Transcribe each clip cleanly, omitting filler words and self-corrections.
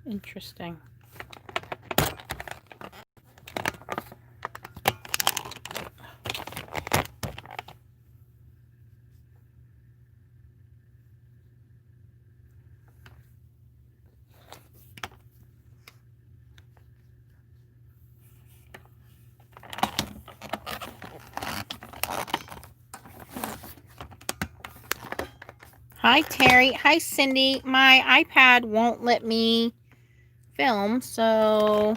Interesting. Hi, Terry. Hi, Cindy. My iPad won't let me film, so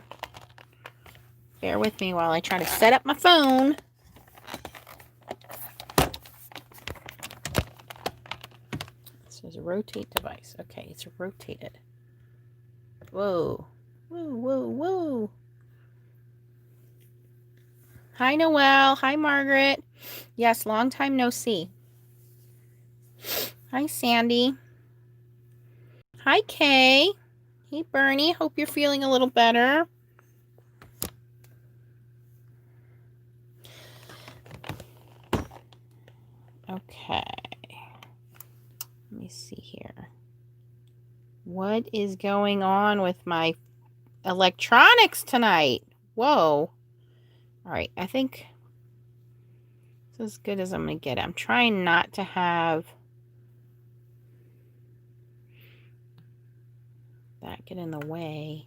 bear with me while I try to set up my phone. This is a rotate device. Okay, it's rotated. Whoa. Whoa, whoa, whoa. Hi, Noelle. Hi, Margaret. Yes, long time no see. Hi, Sandy. Hi, Kay. Hey, Bernie. Hope you're feeling a little better. Okay. Let me see here. What is going on with my electronics tonight? Whoa. All right. I think it's as good as I'm going to get. I'm trying not to have that get in the way,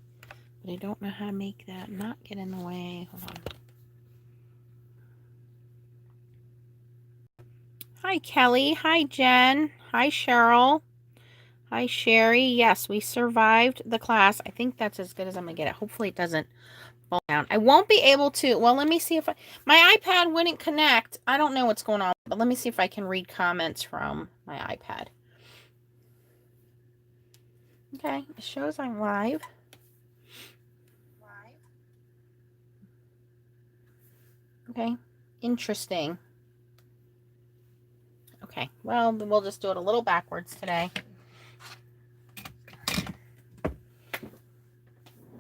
but I don't know how to make that not get in the way. Hold on. Hi, Kelly. Hi, Jen. Hi, Cheryl. Hi, Sherry. Yes, we survived the class. I think that's as good as I'm going to get it. Hopefully it doesn't fall down. I won't be able to. Well, let me see if my iPad wouldn't connect. I don't know what's going on, but let me see if I can read comments from my iPad. Okay, it shows I'm live. Okay, interesting. Okay, well, we'll just do it a little backwards today.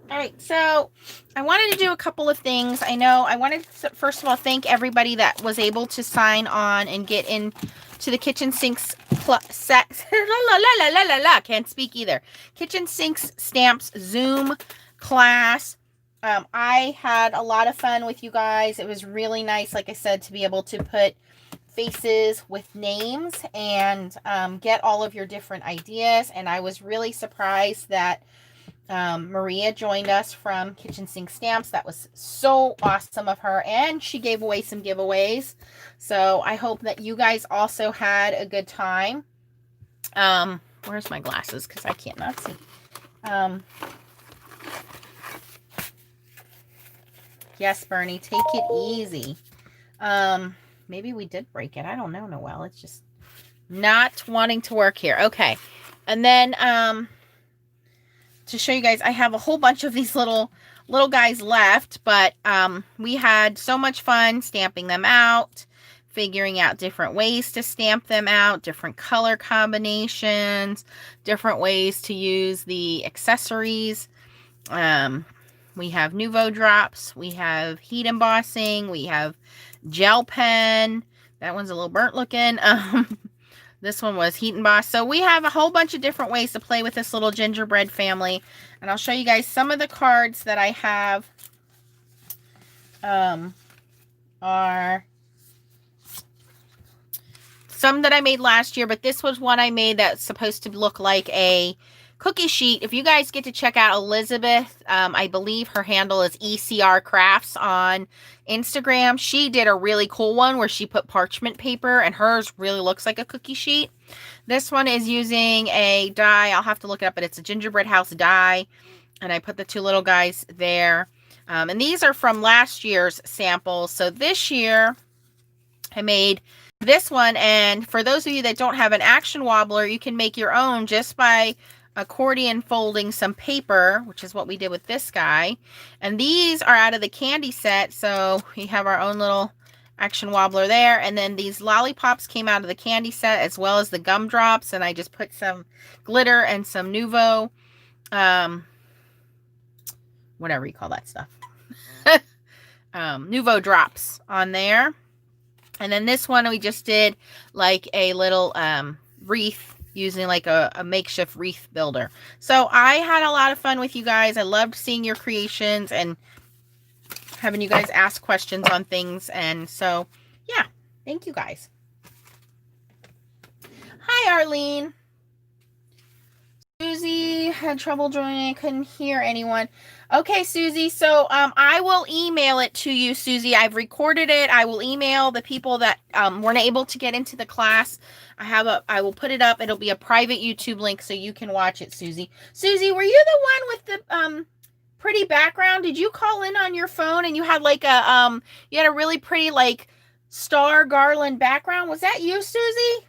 All right, so I wanted to do a couple of things. I know I wanted to, first of all, thank everybody that was able to sign on and get into the kitchen sinks set. Can't speak either. Kitchen sinks stamps Zoom class. I had a lot of fun with you guys. It was really nice, like I said, to be able to put faces with names and get all of your different ideas. And I was really surprised that Maria joined us from Kitchen Sink Stamps. That was so awesome of her. And she gave away some giveaways. So I hope that you guys also had a good time. Where's my glasses? Because I can't not see. Yes, Bernie, take it easy. Maybe we did break it. I don't know, Noelle. It's just not wanting to work here. Okay. And then, to show you guys, I have a whole bunch of these little guys left, but we had so much fun stamping them out, figuring out different ways to stamp them out, different color combinations, different ways to use the accessories. We have Nuvo drops, we have heat embossing, we have gel pen. That one's a little burnt looking. This one was heat emboss. So we have a whole bunch of different ways to play with this little gingerbread family. And I'll show you guys some of the cards that I have are some that I made last year, but this was one I made that's supposed to look like a cookie sheet. If you guys get to check out Elizabeth, I believe her handle is ECR Crafts on Instagram. She did a really cool one where she put parchment paper, and hers really looks like a cookie sheet. This one is using a die. I'll have to look it up, but it's a Gingerbread House die, and I put the two little guys there. And these are from last year's samples. So this year I made this one, and for those of you that don't have an action wobbler, you can make your own just by accordion folding some paper, which is what we did with this guy. And these are out of the candy set, so we have our own little action wobbler there. And then these lollipops came out of the candy set, as well as the gumdrops, and I just put some glitter and some Nuvo, whatever you call that stuff, Nuvo drops on there. And then this one we just did like a little wreath using like a makeshift wreath builder. So I had a lot of fun with you guys. I loved seeing your creations and having you guys ask questions on things. And so, yeah, thank you guys. Hi, Arlene. Susie had trouble joining. I couldn't hear anyone. Okay, Susie. So I will email it to you, Susie. I've recorded it. I will email the people that weren't able to get into the class. I will put it up. It'll be a private YouTube link so you can watch it, Susie. Susie, were you the one with the pretty background? Did you call in on your phone and you had like a you had a really pretty like star garland background? Was that you, Susie?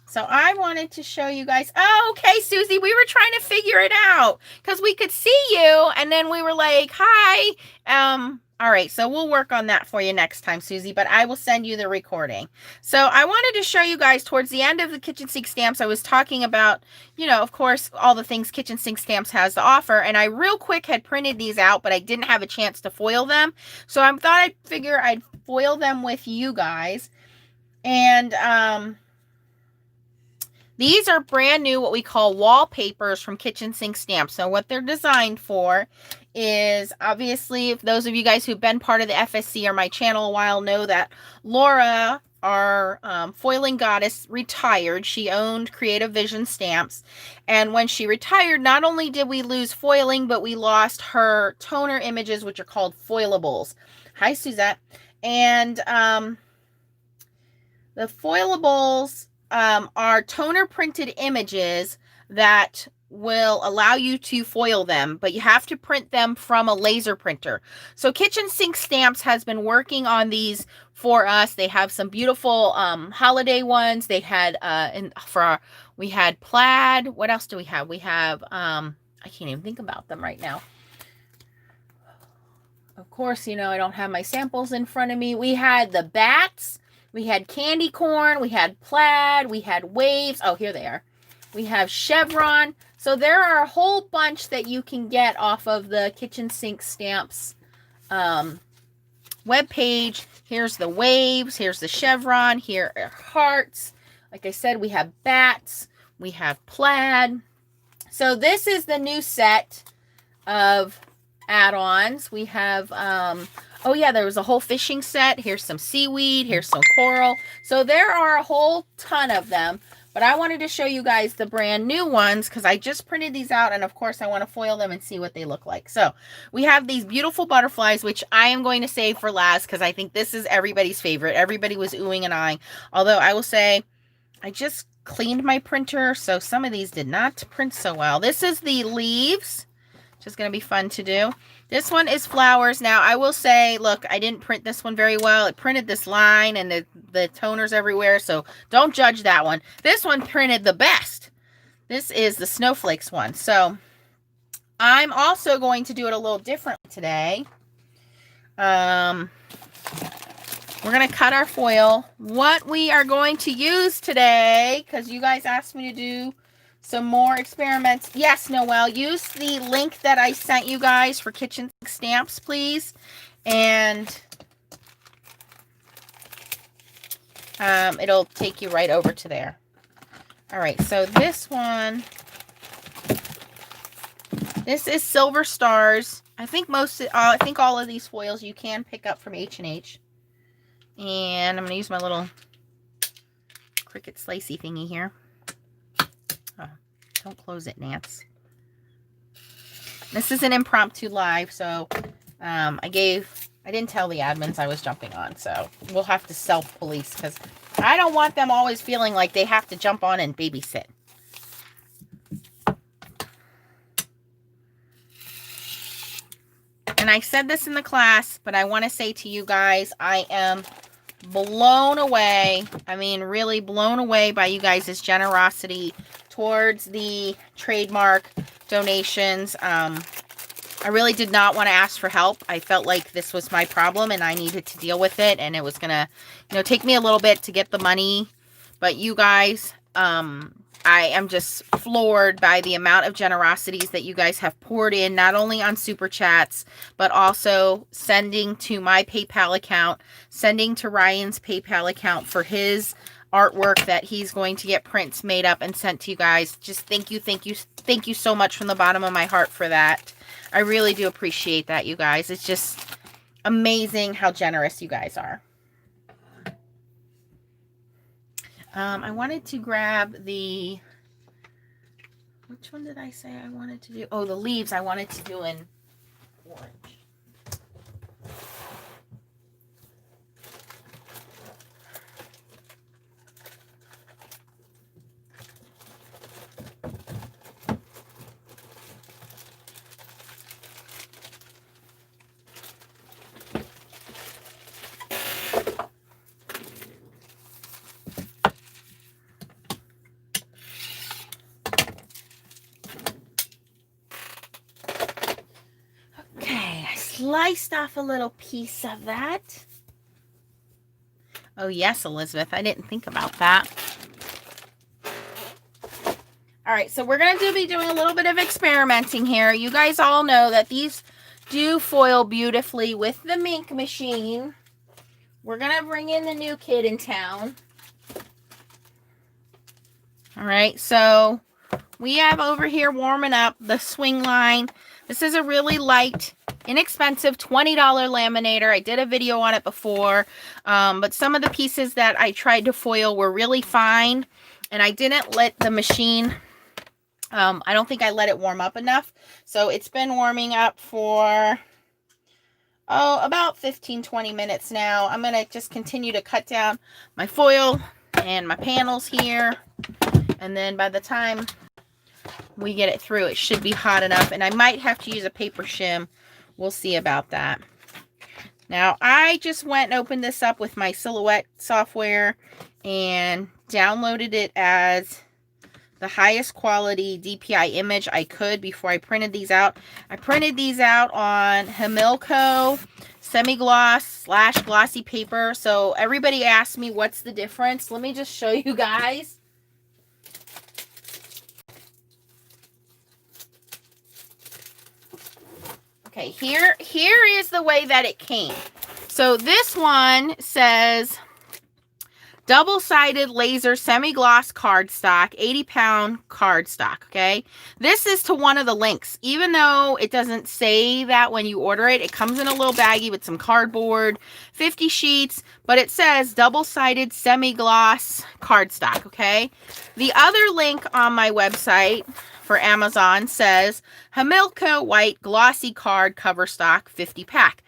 So I wanted to show you guys. Oh, okay, Susie, we were trying to figure it out because we could see you and then we were like, hi. All right, so we'll work on that for you next time, Susie, but I will send you the recording. So I wanted to show you guys towards the end of the kitchen sink stamps, I was talking about, you know, of course, all the things Kitchen Sink Stamps has to offer. And I real quick had printed these out, but I didn't have a chance to foil them. So I thought I'd foil them with you guys. And, these are brand new, what we call wallpapers from Kitchen Sink Stamps. So what they're designed for is, obviously, if those of you guys who've been part of the FSC or my channel a while know that Laura, our foiling goddess, retired. She owned Creative Vision Stamps. And when she retired, not only did we lose foiling, but we lost her toner images, which are called foilables. Hi, Suzette. And the foilables are toner printed images that will allow you to foil them, but you have to print them from a laser printer. So Kitchen Sink Stamps has been working on these for us. They have some beautiful holiday ones. They had we had plaid. What else do we have? We have I can't even think about them right now. Of course, you know, I don't have my samples in front of me. We had the bats. We had candy corn, we had plaid, we had waves. Oh, here they are. We have chevron. So there are a whole bunch that you can get off of the Kitchen Sink Stamps webpage. Here's the waves. Here's the chevron. Here are hearts. Like I said, we have bats. We have plaid. So this is the new set of add-ons. We have oh yeah, there was a whole fishing set. Here's some seaweed. Here's some coral. So there are a whole ton of them. But I wanted to show you guys the brand new ones because I just printed these out. And of course, I want to foil them and see what they look like. So we have these beautiful butterflies, which I am going to save for last because I think this is everybody's favorite. Everybody was oohing and eyeing. Although I will say, I just cleaned my printer. So some of these did not print so well. This is the leaves. Just going to be fun to do. This one is flowers. Now, I will say, look, I didn't print this one very well. It printed this line and the toners everywhere, so don't judge that one. This one printed the best. This is the Snowflakes one. So, I'm also going to do it a little different today. We're going to cut our foil. What we are going to use today, because you guys asked me to do some more experiments. Yes, Noelle, use the link that I sent you guys for Kitchen Stamps, please. And it'll take you right over to there. All right, so this one, this is Silver Stars. I think all of these foils you can pick up from H&H. And I'm going to use my little Cricut slicey thingy here. Oh, don't close it, Nance. This is an impromptu live, so I didn't tell the admins I was jumping on, so we'll have to self-police because I don't want them always feeling like they have to jump on and babysit. And I said this in the class, but I want to say to you guys, I am blown away. I mean, really blown away by you guys' generosity towards the trademark donations. I really did not want to ask for help. I felt like this was my problem and I needed to deal with it. And it was going to, take me a little bit to get the money. But you guys I am just floored by the amount of generosities that you guys have poured in, not only on Super Chats, but also sending to my PayPal account, sending to Ryan's PayPal account for his artwork that he's going to get prints made up and sent to you guys. Just thank you, thank you, thank you so much from the bottom of my heart for that. I really do appreciate that, you guys. It's just amazing how generous you guys are. I wanted to grab the, which one did I say I wanted to do? Oh, the leaves I wanted to do in orange. Sliced off a little piece of that. Oh yes, Elizabeth, I didn't think about that. All right, so we're going to be doing a little bit of experimenting here. You guys all know that these do foil beautifully with the Mink machine. We're going to bring in the new kid in town. All right, so we have over here warming up the swing line. This is a really light, inexpensive $20 laminator. I did a video on it before, but some of the pieces that I tried to foil were really fine, and I didn't let the machine, I don't think I let it warm up enough. So it's been warming up for, about 15-20 minutes now. I'm going to just continue to cut down my foil and my panels here, and then by the time we get it through, it should be hot enough, and I might have to use a paper shim. We'll see about that. Now, I just went and opened this up with my Silhouette software and downloaded it as the highest quality DPI image I could before I printed these out. I printed these out on Hamilco semi-gloss / glossy paper. So everybody asked me what's the difference. Let me just show you guys. Okay, here is the way that it came. So this one says double-sided laser semi-gloss cardstock, 80-pound cardstock, okay? This is to one of the links. Even though it doesn't say that when you order it, it comes in a little baggie with some cardboard, 50 sheets, but it says double-sided semi-gloss cardstock, okay? The other link on my website for Amazon says Hamilco white glossy card cover stock 50 pack.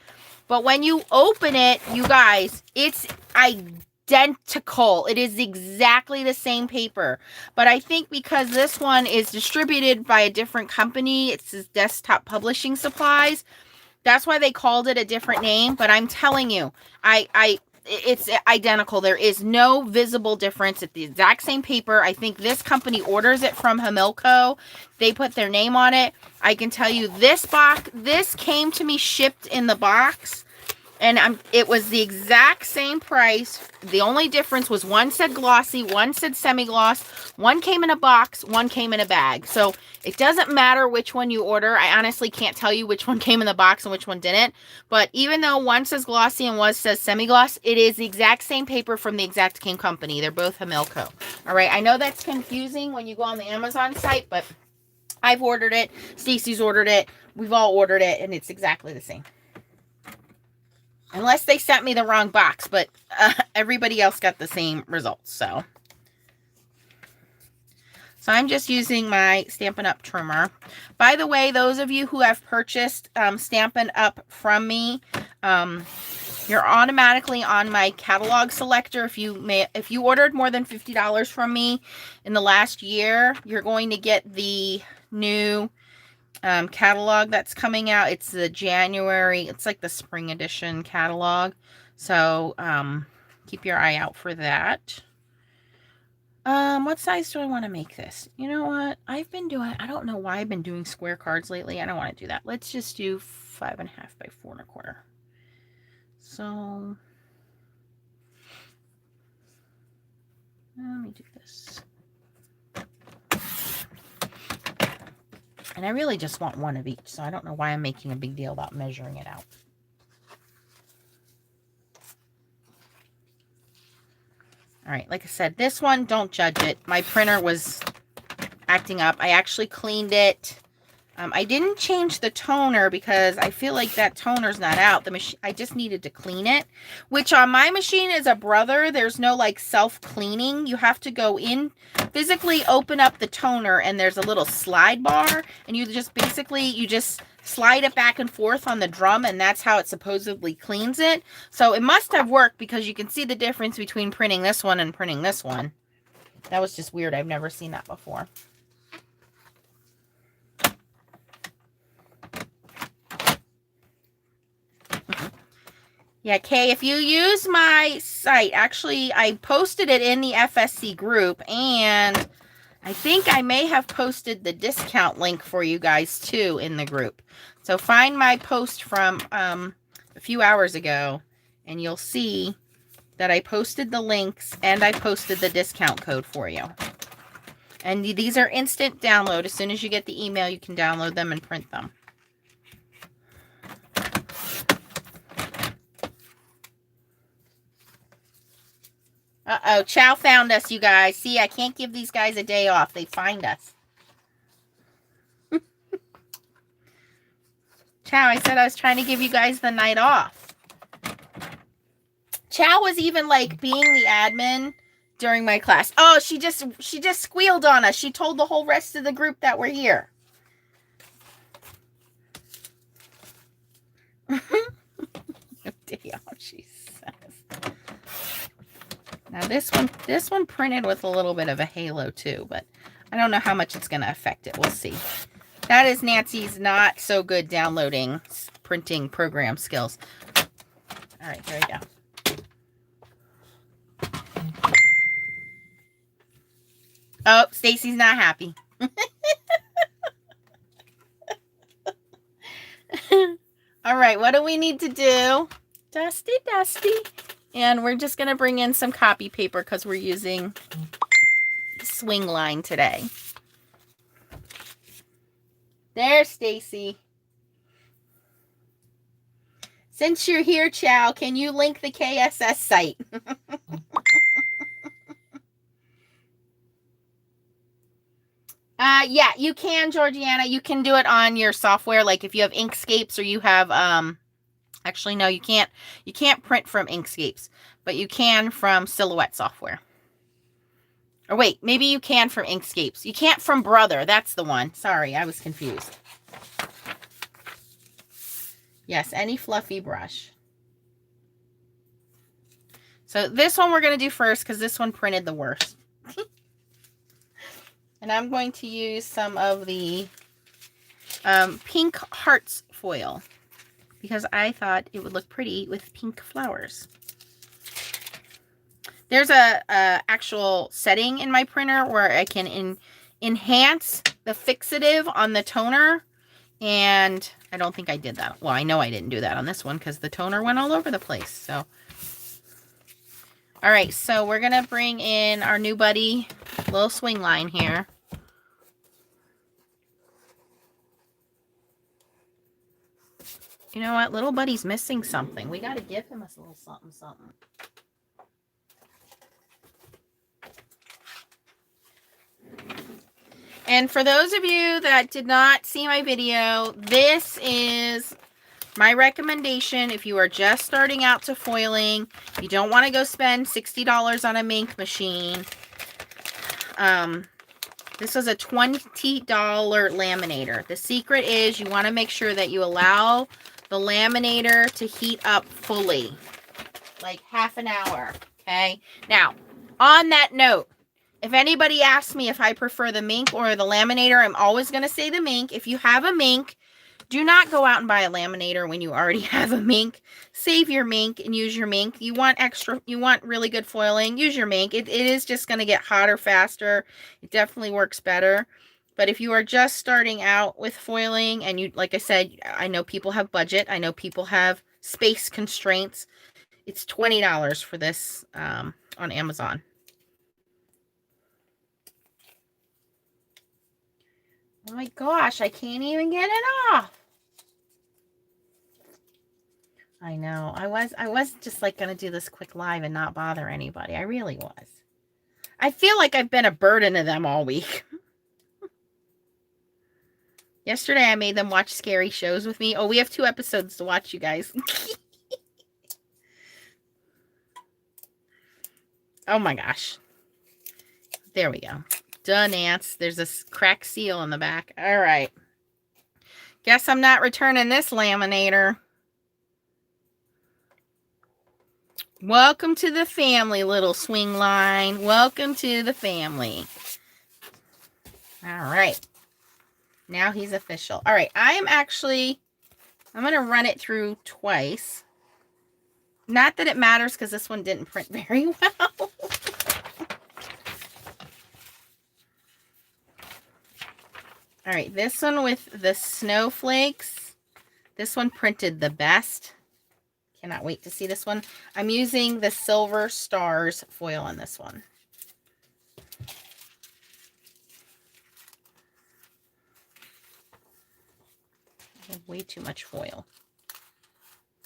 But when you open it, you guys, it's identical. It is exactly the same paper. But I think because this one is distributed by a different company, it's Desktop Publishing Supplies, that's why they called it a different name. But I'm telling you, it's identical. There is no visible difference. It's the exact same paper. I think this company orders it from Hamilco. They put their name on it. I can tell you this came to me shipped in the box, and it was the exact same price. The only difference was one said glossy, one said semi-gloss, one came in a box, one came in a bag. So it doesn't matter which one you order. I honestly can't tell you which one came in the box and which one didn't. But even though one says glossy and one says semi-gloss, it is the exact same paper from the exact same company. They're both Hamilco. All right, I know that's confusing when you go on the Amazon site, but I've ordered it. Stacy's ordered it. We've all ordered it, and it's exactly the same. Unless they sent me the wrong box, but everybody else got the same results. So I'm just using my Stampin' Up! Trimmer. By the way, those of you who have purchased Stampin' Up! From me, you're automatically on my catalog selector. If you ordered more than $50 from me in the last year, you're going to get the new catalog that's coming out. It's the January, it's like the spring edition catalog. So keep your eye out for that. What size do I want to make this? You know what? I don't know why I've been doing square cards lately. I don't want to do that. Let's just do 5.5 by 4.25. So let me do this. And I really just want one of each, so I don't know why I'm making a big deal about measuring it out. All right, like I said, this one, don't judge it. My printer was acting up. I actually cleaned it. I didn't change the toner because I feel like that toner's not out. The machine, I just needed to clean it, which on my machine is a Brother. There's no like self-cleaning. You have to go in, physically open up the toner, and there's a little slide bar, and you just slide it back and forth on the drum, and that's how it supposedly cleans it. So it must have worked because you can see the difference between printing this one and printing this one. That was just weird. I've never seen that before. Yeah, Kay, if you use my site, actually, I posted it in the FSC group, and I think I may have posted the discount link for you guys, too, in the group. So find my post from a few hours ago, and you'll see that I posted the links, and I posted the discount code for you. And these are instant download. As soon as you get the email, you can download them and print them. Uh-oh, Chow found us, you guys. See, I can't give these guys a day off. They find us. Chow, I said I was trying to give you guys the night off. Chow was even, like, being the admin during my class. Oh, she just squealed on us. She told the whole rest of the group that we're here. Day off, she says. Now this one printed with a little bit of a halo too, but I don't know how much it's going to affect it. We'll see. That is Nancy's not so good downloading printing program skills. All right, there we go. Oh, Stacy's not happy. All right, what do we need to do? Dusty, dusty. And we're just going to bring in some copy paper because we're using swing line today. There's Stacy. Since you're here, Chow, can you link the KSS site? Yeah, you can, Georgiana. You can do it on your software. Like if you have Inkscapes or you have, actually, no, you can't print from Inkscapes, but you can from Silhouette software. Or wait, maybe you can from Inkscapes. You can't from Brother. That's the one. Sorry, I was confused. Yes, any fluffy brush. So this one we're going to do first because this one printed the worst. And I'm going to use some of the pink hearts foil because I thought it would look pretty with pink flowers. There's a actual setting in my printer where I can enhance the fixative on the toner, and I don't think I did that. Well, I know I didn't do that on this one because the toner went all over the place. So, all right, so we're gonna bring in our new buddy, little swing line here. You know what? Little buddy's missing something. We got to give him a little something, something. And for those of you that did not see my video, this is my recommendation if you are just starting out to foiling. You don't want to go spend $60 on a Mink machine. This was a $20 laminator. The secret is you want to make sure that you allow the laminator to heat up fully, like half an hour, okay? Now, on that note, if anybody asks me if I prefer the Mink or the laminator, I'm always going to say the Mink. If you have a Mink, do not go out and buy a laminator when you already have a Mink. Save your Mink and use your Mink. You want really good foiling, use your Mink. It is just going to get hotter faster. It definitely works better. But if you are just starting out with foiling and you, like I said, I know people have budget. I know people have space constraints. It's $20 for this on Amazon. Oh my gosh, I can't even get it off. I know. I was just like going to do this quick live and not bother anybody. I really was. I feel like I've been a burden to them all week. Yesterday, I made them watch scary shows with me. Oh, we have 2 episodes to watch, you guys. Oh my gosh. There we go. Done, ants. There's a cracked seal in the back. All right. Guess I'm not returning this laminator. Welcome to the family, little swing line. Welcome to the family. All right. Now he's official. All right. I'm going to run it through twice. Not that it matters because this one didn't print very well. All right, this one with the snowflakes. This one printed the best. Cannot wait to see this one. I'm using the Silver Stars foil on this one. I have way too much foil.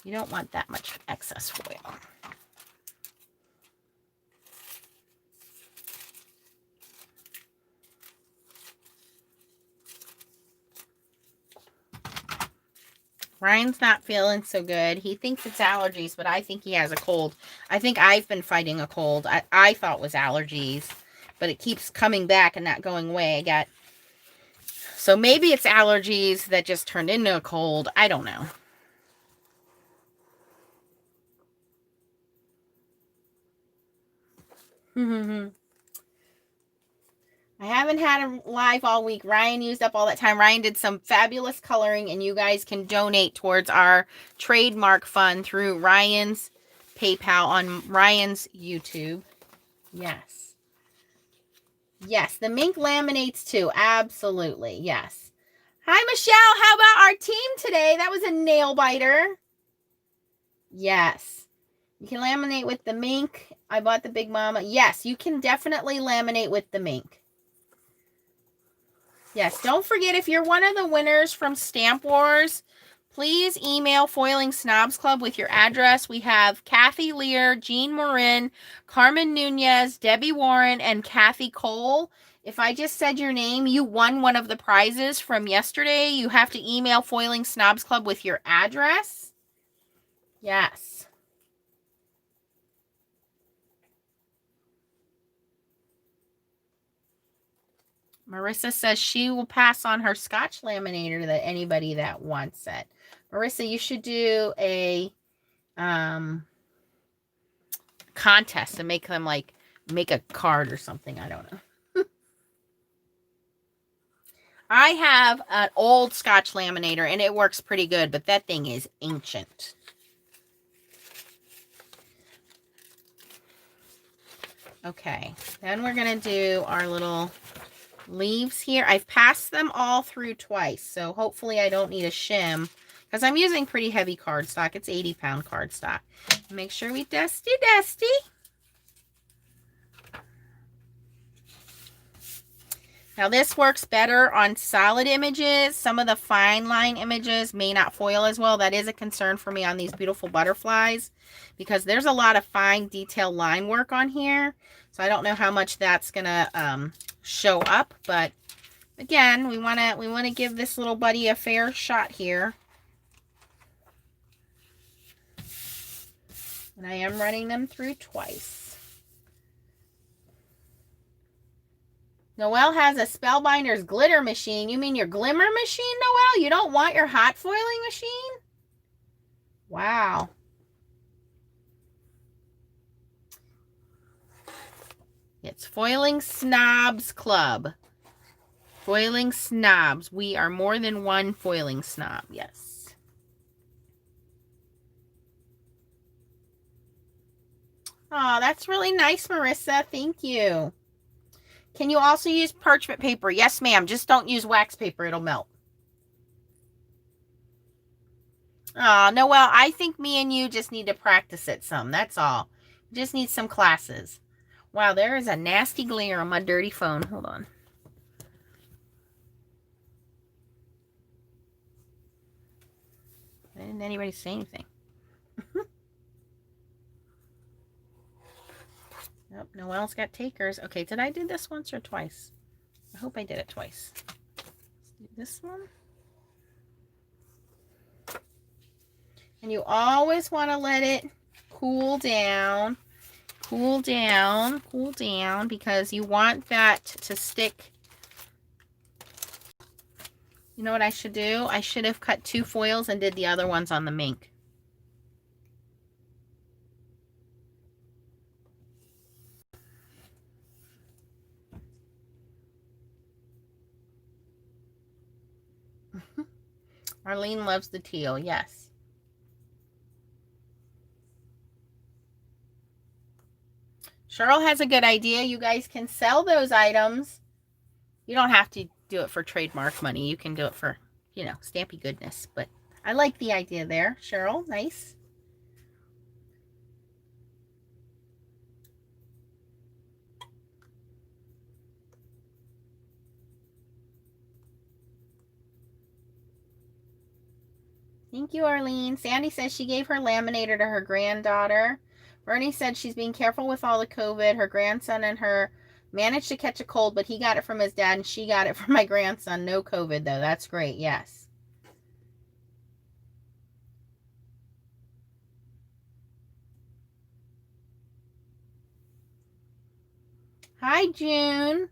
You don't want that much excess foil. Ryan's not feeling so good. He thinks it's allergies, but I think he has a cold. I think I've been fighting a cold. I thought it was allergies, but it keeps coming back and not going away. So maybe it's allergies that just turned into a cold. I don't know. I haven't had a live all week. Ryan used up all that time. Ryan did some fabulous coloring, and you guys can donate towards our trademark fund through Ryan's PayPal on Ryan's YouTube. Yes. Yes, the mink laminates too. Absolutely. Yes. Hi, Michelle. How about our team today? That was a nail biter. Yes. You can laminate with the mink. I bought the Big Mama. Yes, you can definitely laminate with the mink. Yes, don't forget, if you're one of the winners from Stamp Wars, please email Foiling Snobs Club with your address. We have Kathy Lear, Jean Morin, Carmen Nunez, Debbie Warren, and Kathy Cole. If I just said your name, you won one of the prizes from yesterday. You have to email Foiling Snobs Club with your address. Yes. Marissa says she will pass on her Scotch laminator to anybody that wants it. Marissa, you should do a contest and make them like make a card or something. I don't know. I have an old Scotch laminator and it works pretty good, but that thing is ancient. Okay, then we're going to do our little leaves here. I've passed them all through twice, so hopefully I don't need a shim because I'm using pretty heavy cardstock. It's 80-pound cardstock. Make sure we dusty. Now this works better on solid images. Some of the fine line images may not foil as well. That is a concern for me on these beautiful butterflies because there's a lot of fine detail line work on here. So I don't know how much that's gonna show up, but again, we wanna give this little buddy a fair shot here. And I am running them through twice. Noelle has a Spellbinders glitter machine. You mean your glimmer machine, Noelle? You don't want your hot foiling machine? Wow. It's Foiling Snobs Club. Foiling Snobs. We are more than one foiling snob. Yes. Oh, that's really nice, Marissa. Thank you. Can you also use parchment paper? Yes, ma'am. Just don't use wax paper. It'll melt. Oh, Noelle, I think me and you just need to practice it some. That's all. Just need some classes. Wow, there is a nasty glare on my dirty phone. Hold on. Why didn't anybody say anything? Nope, no one else got takers. Okay, did I do this once or twice? I hope I did it twice. Let's do this one. And you always want to let it cool down, because you want that to stick. You know what I should do? I should have cut 2 foils and did the other ones on the mink. Arlene loves the teal, yes. Cheryl has a good idea. You guys can sell those items. You don't have to do it for trademark money. You can do it for, you know, stampy goodness. But I like the idea there. Cheryl, nice. Thank you, Arlene. Sandy says she gave her laminator to her granddaughter. Bernie said she's being careful with all the COVID. Her grandson and her managed to catch a cold, but he got it from his dad and she got it from my grandson. No COVID, though. That's great. Yes. Hi, June.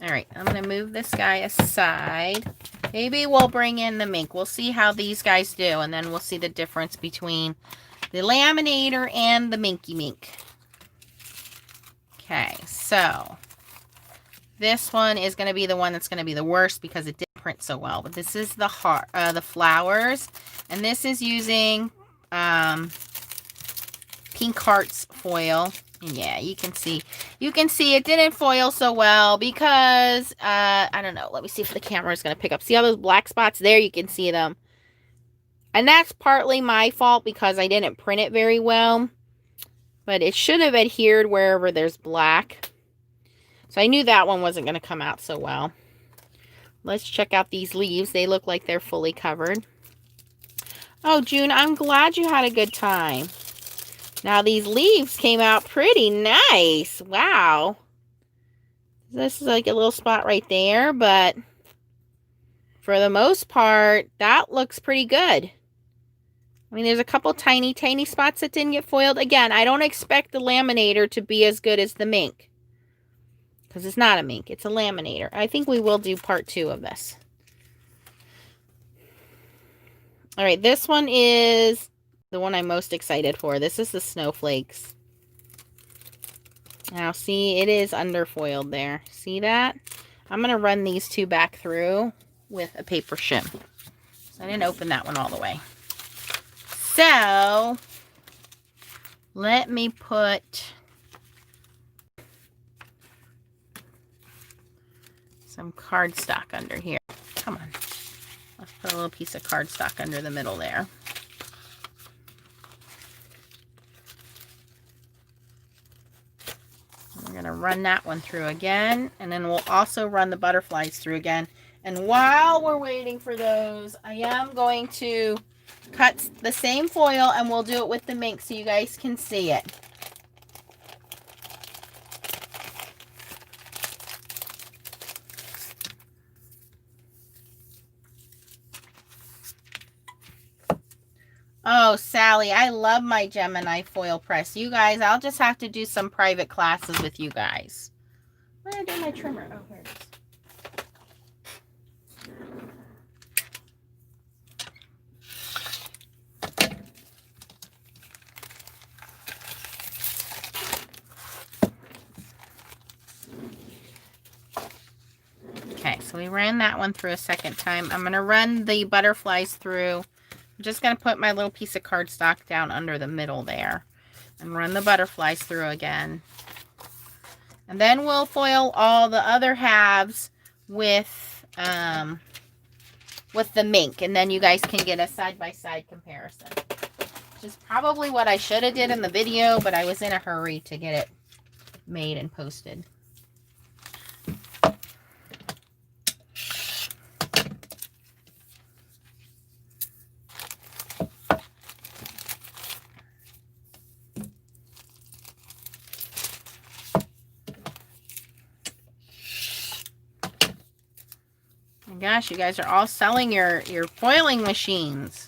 All right, I'm going to move this guy aside. Maybe we'll bring in the mink. We'll see how these guys do, and then we'll see the difference between the laminator and the minky mink. Okay, so this one is going to be the one that's going to be the worst because it didn't print so well. But this is the heart, the flowers, and this is using Pink Hearts foil. And yeah, you can see it didn't foil so well because I don't know. Let me see if the camera is going to pick up. See all those black spots there? You can see them. And that's partly my fault because I didn't print it very well. But it should have adhered wherever there's black. So I knew that one wasn't going to come out so well. Let's check out these leaves. They look like they're fully covered. Oh, June, I'm glad you had a good time. Now, these leaves came out pretty nice. Wow. This is like a little spot right there, but for the most part, that looks pretty good. I mean, there's a couple tiny, tiny spots that didn't get foiled. Again, I don't expect the laminator to be as good as the mink, because it's not a mink. It's a laminator. I think we will do part 2 of this. All right, this one is the one I'm most excited for. This is the Snowflakes. Now, see, it is underfoiled there. See that? I'm going to run these 2 back through with a paper shim. So I didn't open that one all the way. So, let me put some cardstock under here. Come on. Let's put a little piece of cardstock under the middle there. We're going to run that one through again, and then we'll also run the butterflies through again. And while we're waiting for those, I am going to cut the same foil, and we'll do it with the mink so you guys can see it. Oh, Sally, I love my Gemini foil press. You guys, I'll just have to do some private classes with you guys. Where did I do my trimmer? Oh, here it is. Okay, so we ran that one through a second time. I'm going to run the butterflies through. I'm just going to put my little piece of cardstock down under the middle there and run the butterflies through again. And then we'll foil all the other halves with the mink, and then you guys can get a side-by-side comparison. Which is probably what I should have did in the video, but I was in a hurry to get it made and posted. Gosh, you guys are all selling your foiling machines.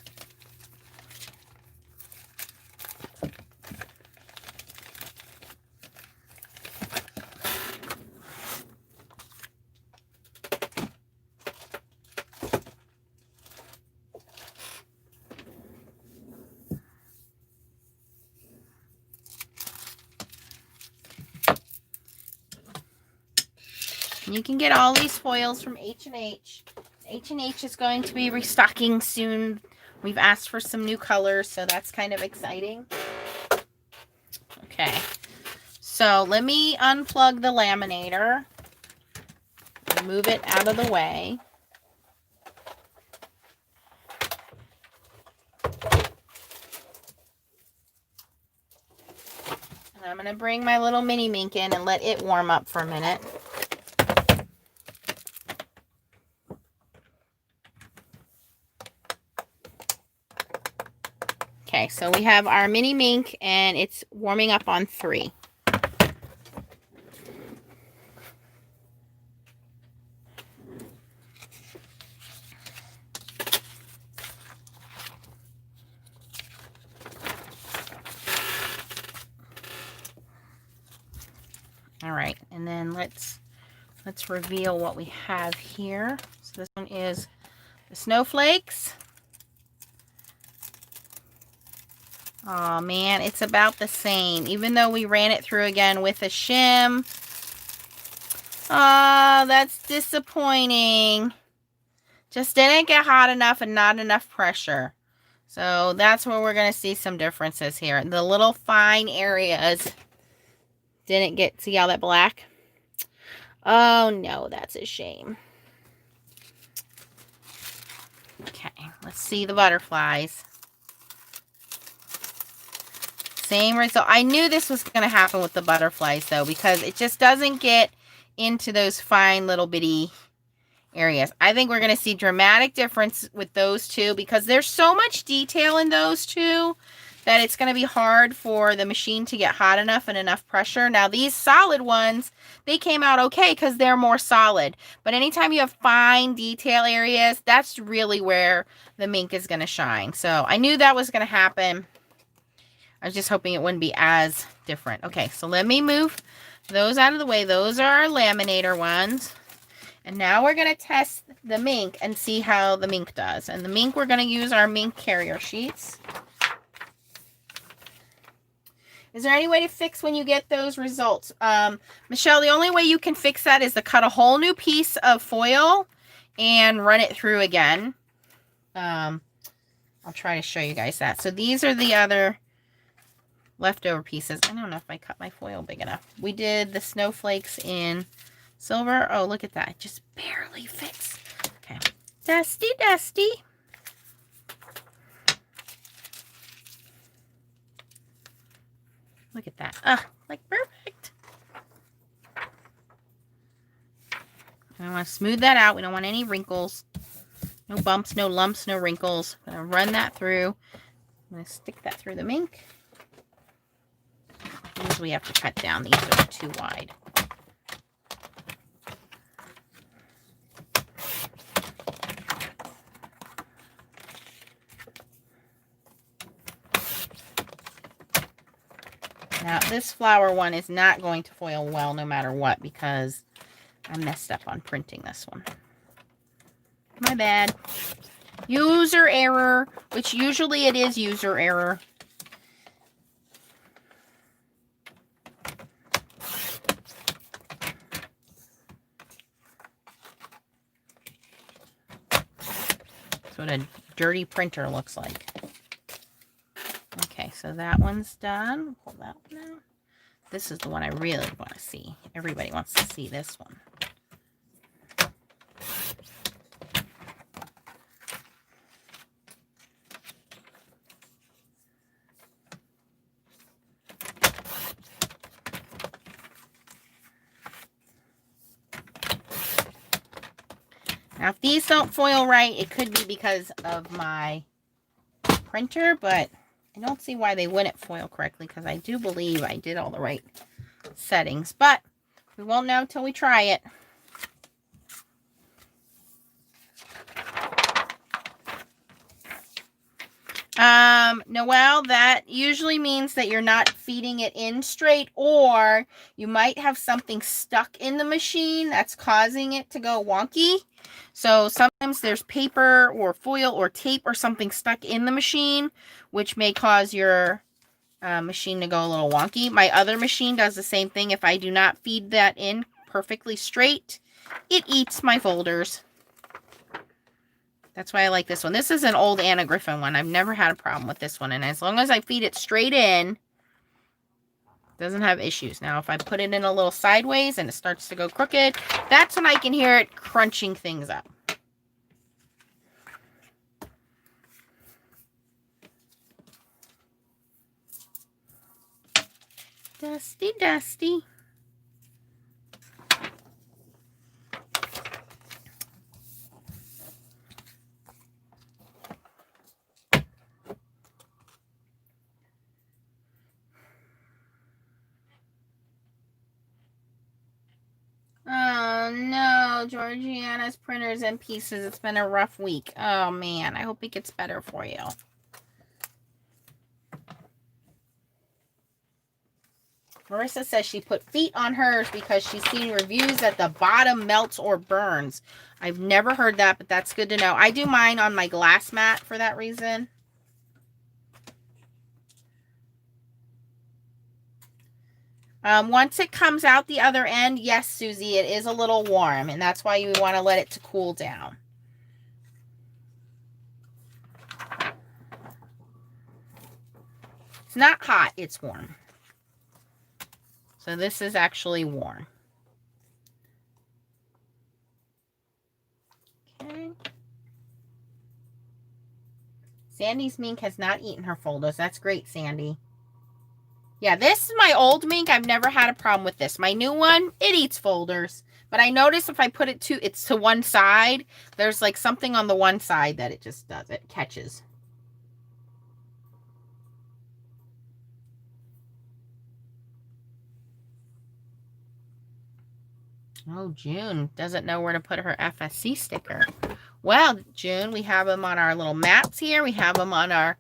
You can get all these foils from H&H. H&H is going to be restocking soon. We've asked for some new colors, so that's kind of exciting. Okay, so let me unplug the laminator. Move it out of the way. And I'm going to bring my little mini mink in and let it warm up for a minute. Okay, so we have our mini mink and it's warming up on 3. All right, and then let's reveal what we have here. So this one is the Snowflakes. Oh man, it's about the same, even though we ran it through again with a shim. Oh, that's disappointing. Just didn't get hot enough and not enough pressure. So that's where we're going to see some differences here. The little fine areas didn't get, see all that black? Oh no, that's a shame. Okay, let's see the butterflies. Same result. I knew this was going to happen with the butterflies though, because it just doesn't get into those fine little bitty areas. I think we're going to see dramatic difference with those two because there's so much detail in those two that it's going to be hard for the machine to get hot enough and enough pressure. Now these solid ones, they came out okay because they're more solid. But anytime you have fine detail areas, that's really where the mink is going to shine. So I knew that was going to happen. I was just hoping it wouldn't be as different. Okay, so let me move those out of the way. Those are our laminator ones. And now we're going to test the mink and see how the mink does. And the mink, we're going to use our mink carrier sheets. Is there any way to fix when you get those results? Michelle, the only way you can fix that is to cut a whole new piece of foil and run it through again. I'll try to show you guys that. So these are the other leftover pieces. I don't know if I cut my foil big enough. We did the snowflakes in silver. Oh, look at that. It just barely fits. Okay. Dusty, dusty. Look at that. Like perfect. I want to smooth that out. We don't want any wrinkles. No bumps, no lumps, no wrinkles. I'm going to run that through. I'm going to stick that through the mink. These we have to cut down. These are too wide. Now, this flower one is not going to foil well no matter what because I messed up on printing this one. My bad. User error, which usually it is user error. That's what a dirty printer looks like. Okay, so that one's done. Pull that one out. This is the one I really want to see. Everybody wants to see this one. Now, if these don't foil right, it could be because of my printer, but I don't see why they wouldn't foil correctly because I do believe I did all the right settings, but we won't know until we try it. Noelle, that usually means that you're not feeding it in straight, or you might have something stuck in the machine that's causing it to go wonky. So sometimes there's paper or foil or tape or something stuck in the machine, which may cause your machine to go a little wonky. My other machine does the same thing. If I do not feed that in perfectly straight, it eats my folders. That's why I like this one. This is an old Anna Griffin one. I've never had a problem with this one. And as long as I feed it straight in, it doesn't have issues. Now, if I put it in a little sideways and it starts to go crooked, that's when I can hear it crunching things up. Dusty, dusty. Oh no, Georgiana's printer's in pieces. It's been a rough week. Oh man, I hope it gets better for you. Marissa says she put feet on hers because she's seen reviews that the bottom melts or burns. I've never heard that, but that's good to know. I do mine on my glass mat for that reason. Once it comes out the other end, yes, Susie, it is a little warm, and that's why you want to let it to cool down. It's not hot, it's warm. So this is actually warm. Okay. Sandy's mink has not eaten her folders. That's great, Sandy. Yeah, this is my old mink. I've never had a problem with this. My new one, it eats folders. But I notice if I put it to one side, there's like something on the one side that it just does. It catches. Oh, June doesn't know where to put her FSC sticker. Well, June, we have them on our little mats here. We have them on our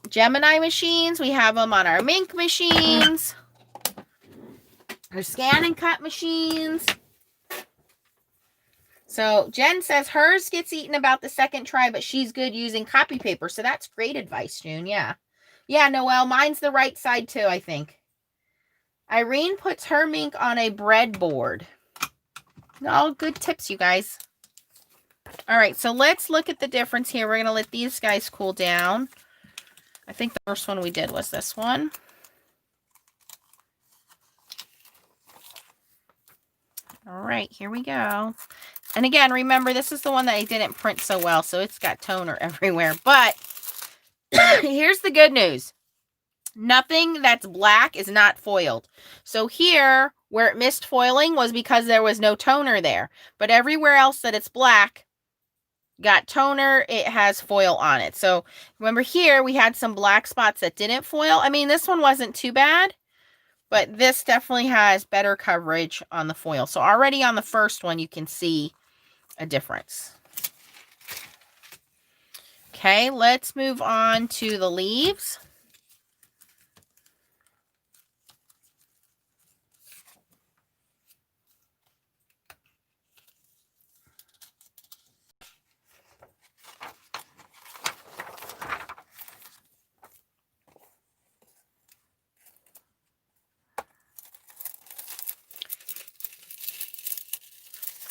Gemini machines. We have them on our mink machines. Our scan and cut machines. So Jen says hers gets eaten about the second try, but she's good using copy paper. So that's great advice, June. Yeah. Yeah, Noelle, mine's the right side too, I think. Irene puts her mink on a breadboard. All good tips, you guys. All right, so let's look at the difference here. We're going to let these guys cool down. I think the first one we did was this one. All right, here we go. And again, remember, this is the one that I didn't print so well, so it's got toner everywhere. But here's the good news. Nothing that's black is not foiled. So here, where it missed foiling was because there was no toner there. But everywhere else that it's black, got toner, it has foil on it. So remember here, we had some black spots that didn't foil. I mean, this one wasn't too bad, but this definitely has better coverage on the foil. So already on the first one, you can see a difference. Okay, let's move on to the leaves.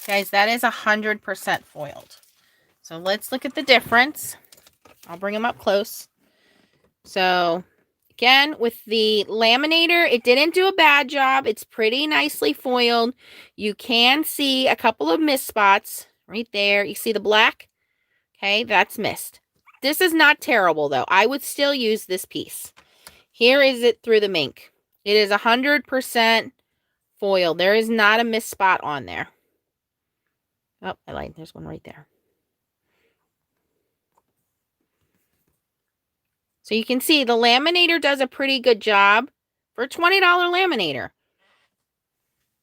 Guys, that is 100% foiled. So let's look at the difference. I'll bring them up close. So again, with the Laminator, it didn't do a bad job. It's pretty nicely foiled. You can see a couple of mist spots right there. You see the black? Okay, that's mist. This is not terrible, though. I would still use this piece. Here is it through the mink. It is 100% foiled. There is not a mist spot on there. Oh, I lied. There's one right there. So you can see the Laminator does a pretty good job for a $20 Laminator.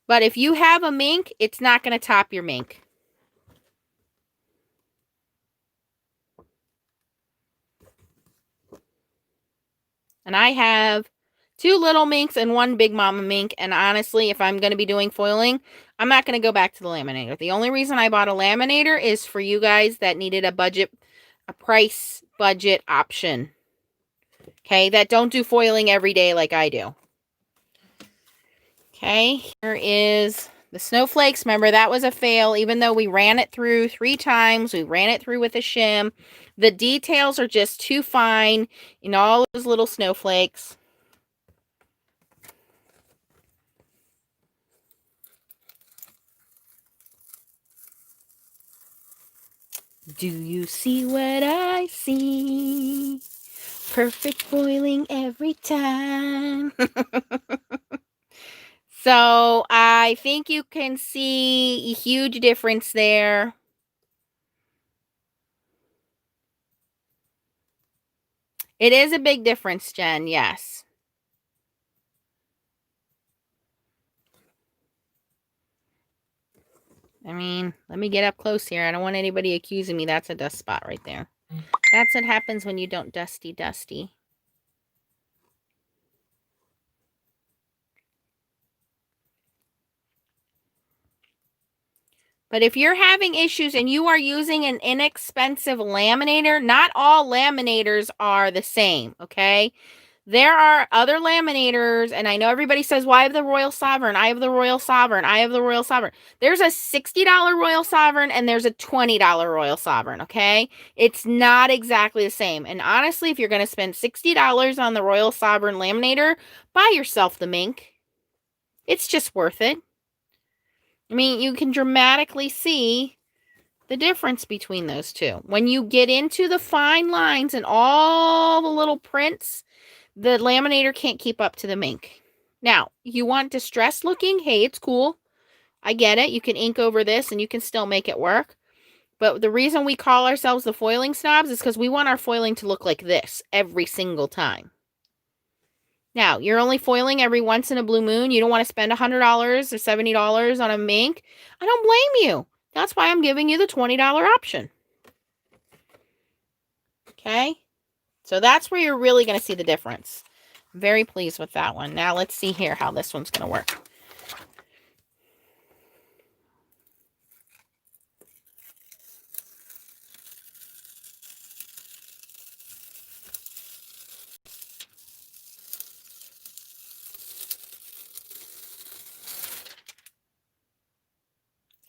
But if you have a mink, it's not going to top your mink. And I have 2 little minks and 1 big mama mink. And honestly, if I'm going to be doing foiling, I'm not going to go back to the laminator. The only reason I bought a laminator is for you guys that needed a price budget option. Okay, that don't do foiling every day like I do. Okay, here is the snowflakes. Remember, that was a fail. Even though we ran it through 3 times, we ran it through with a shim. The details are just too fine in all those little snowflakes. Do you see what I see? Perfect foiling every time. So I think you can see a huge difference there. It is a big difference, Jen, yes. I mean, let me get up close here. I don't want anybody accusing me. That's a dust spot right there. That's what happens when you don't dusty. But if you're having issues and you are using an inexpensive laminator, not all laminators are the same, okay? There are other laminators, and I know everybody says, well, I have the Royal Sovereign, I have the Royal Sovereign, I have the Royal Sovereign. There's a $60 Royal Sovereign, and there's a $20 Royal Sovereign, okay? It's not exactly the same. And honestly, if you're going to spend $60 on the Royal Sovereign laminator, buy yourself the mink. It's just worth it. I mean, you can dramatically see the difference between those two. When you get into the fine lines and all the little prints, the laminator can't keep up to the mink. Now, you want distressed looking? Hey, it's cool. I get it. You can ink over this and you can still make it work. But the reason we call ourselves the foiling snobs is because we want our foiling to look like this every single time. Now, you're only foiling every once in a blue moon. You don't want to spend $100 or $70 on a mink. I don't blame you. That's why I'm giving you the $20 option. Okay? So that's where you're really going to see the difference. I'm very pleased with that one. Now let's see here how this one's going to work.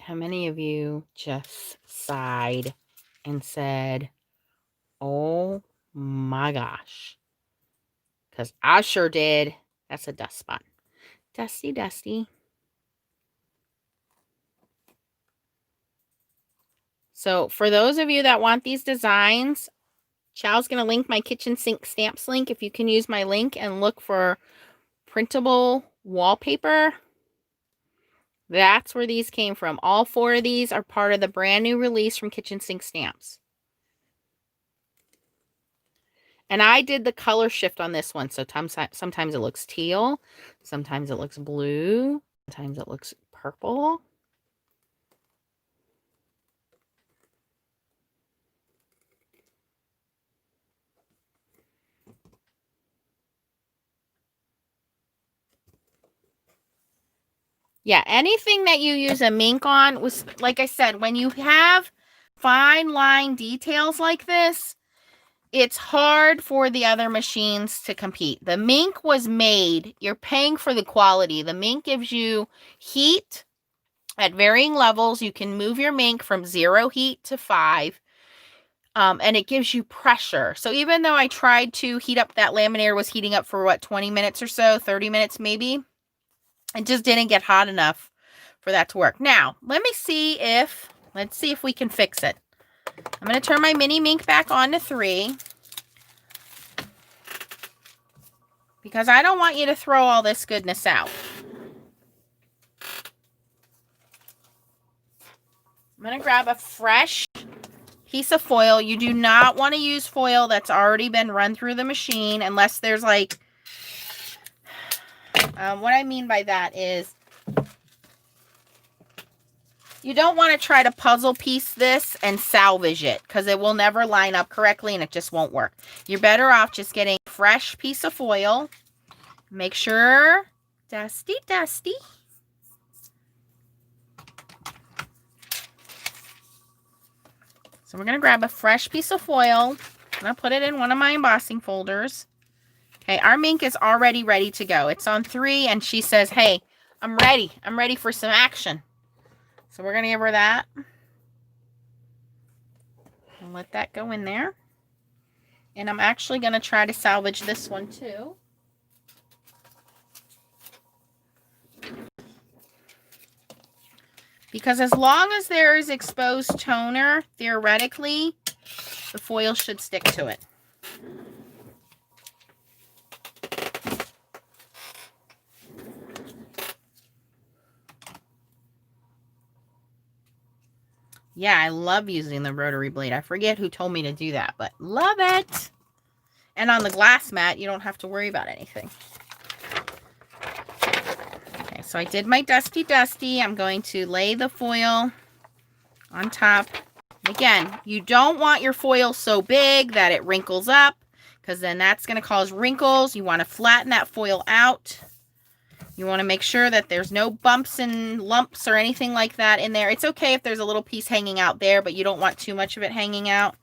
How many of you just sighed and said, oh my gosh? Because I sure did. That's a dust spot. Dusty. So for those of you that want these designs, Chow's going to link my kitchen sink stamps link. If you can use my link and look for printable wallpaper, that's where these came from. All 4 of these are part of the brand new release from Kitchen Sink Stamps. And I did the color shift on this one. So sometimes it looks teal. Sometimes it looks blue. Sometimes it looks purple. Yeah, anything that you use a mink on was, like I said, when you have fine line details like this, it's hard for the other machines to compete. The mink was made, you're paying for the quality. The mink gives you heat at varying levels. You can move your mink from 0 heat to 5. And it gives you pressure. So even though I tried to heat up, that laminator was heating up for what, 20 minutes or so, 30 minutes maybe. It just didn't get hot enough for that to work. Now, let's see if we can fix it. I'm going to turn my mini mink back on to 3. Because I don't want you to throw all this goodness out. I'm going to grab a fresh piece of foil. You do not want to use foil that's already been run through the machine unless there's like, what I mean by that is you don't want to try to puzzle piece this and salvage it because it will never line up correctly and it just won't work. You're better off just getting fresh piece of foil. Make sure, dusty. So we're going to grab a fresh piece of foil. I'm going to put it in one of my embossing folders. Okay, our Mink is already ready to go. It's on 3, and she says, hey, I'm ready. I'm ready for some action. So we're going to give her that. And let that go in there. And I'm actually going to try to salvage this one too. Because as long as there is exposed toner, theoretically, the foil should stick to it. Yeah, I love using the rotary blade. I forget who told me to do that, but love it. And on the glass mat, you don't have to worry about anything. Okay, so I did my dusty. I'm going to lay the foil on top. Again, you don't want your foil so big that it wrinkles up, because then that's going to cause wrinkles. You want to flatten that foil out. You want to make sure that there's no bumps and lumps or anything like that in there. It's okay if there's a little piece hanging out there, but you don't want too much of it hanging out.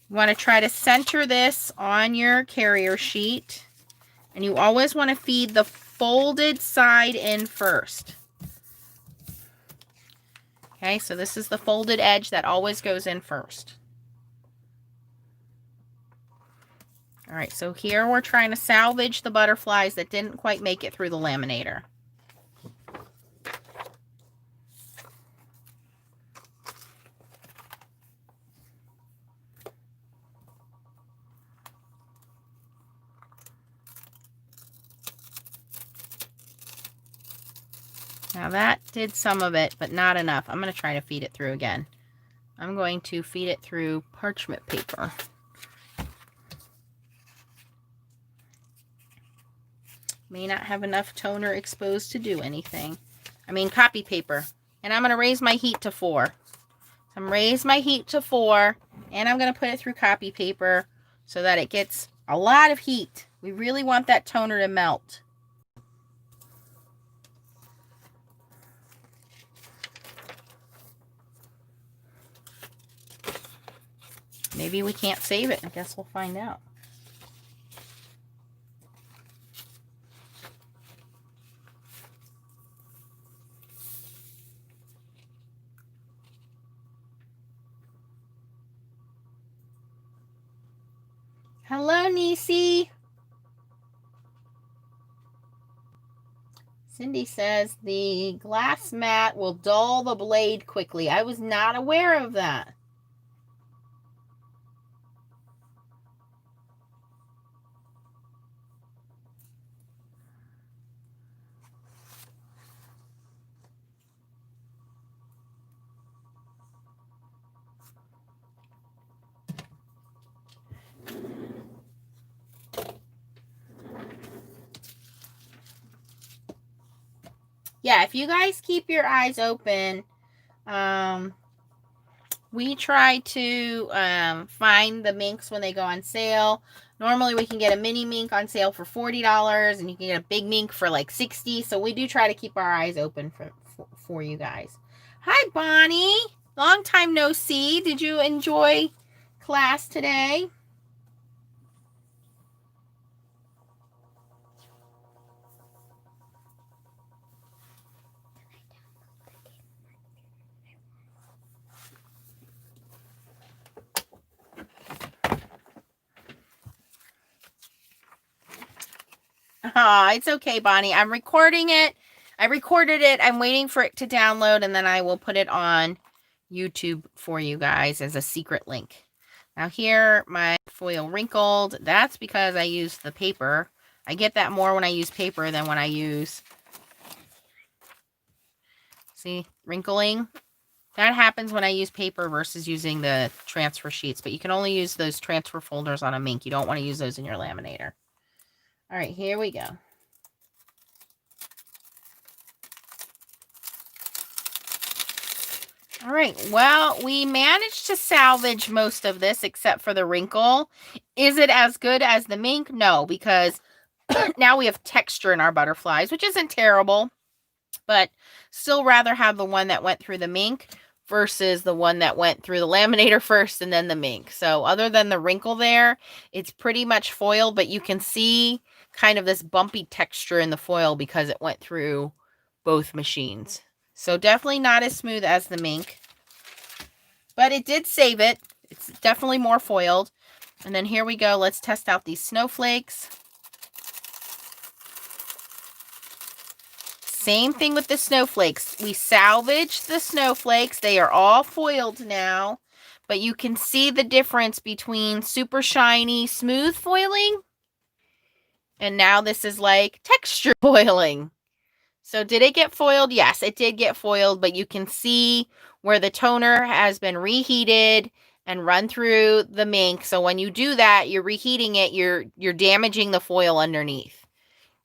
You want to try to center this on your carrier sheet. And you always want to feed the folded side in first. Okay, so this is the folded edge that always goes in first. All right, so here we're trying to salvage the butterflies that didn't quite make it through the laminator. Now that did some of it, but not enough. I'm going to try to feed it through again. I'm going to feed it through parchment paper. May not have enough toner exposed to do anything. I mean copy paper. And I'm going to raise my heat to 4. So I'm going to raise my heat to 4, and I'm going to put it through copy paper so that it gets a lot of heat. We really want that toner to melt. Maybe we can't save it. I guess we'll find out. Hello, Nisi. Cindy says the glass mat will dull the blade quickly. I was not aware of that. Yeah, if you guys keep your eyes open, we try to find the minks when they go on sale. Normally we can get a mini mink on sale for $40, and you can get a big mink for like $60. So we do try to keep our eyes open for you guys. Hi, Bonnie. Long time no see. Did you enjoy class today? Oh, it's okay, Bonnie. I'm recording it. I recorded it. I'm waiting for it to download, and then I will put it on YouTube for you guys as a secret link. Now here, my foil wrinkled. That's because I used the paper. I get that more when I use paper than when I use... See, wrinkling? That happens when I use paper versus using the transfer sheets, but you can only use those transfer folders on a mink. You don't want to use those in your laminator. All right, here we go. All right, well, we managed to salvage most of this except for the wrinkle. Is it as good as the mink? No, because now we have texture in our butterflies, which isn't terrible, but still rather have the one that went through the mink versus the one that went through the laminator first and then the mink. So other than the wrinkle there, it's pretty much foiled, but you can see kind of this bumpy texture in the foil because it went through both machines. So definitely not as smooth as the mink, but it did save it. It's definitely more foiled. And then here we go. Let's test out these snowflakes. Same thing with the snowflakes. We salvaged the snowflakes. They are all foiled now, but you can see the difference between super shiny, smooth foiling, and now this is like texture foiling. So did it get foiled? Yes, it did get foiled, but you can see where the toner has been reheated and run through the mink. So when you do that, you're reheating it, you're damaging the foil underneath.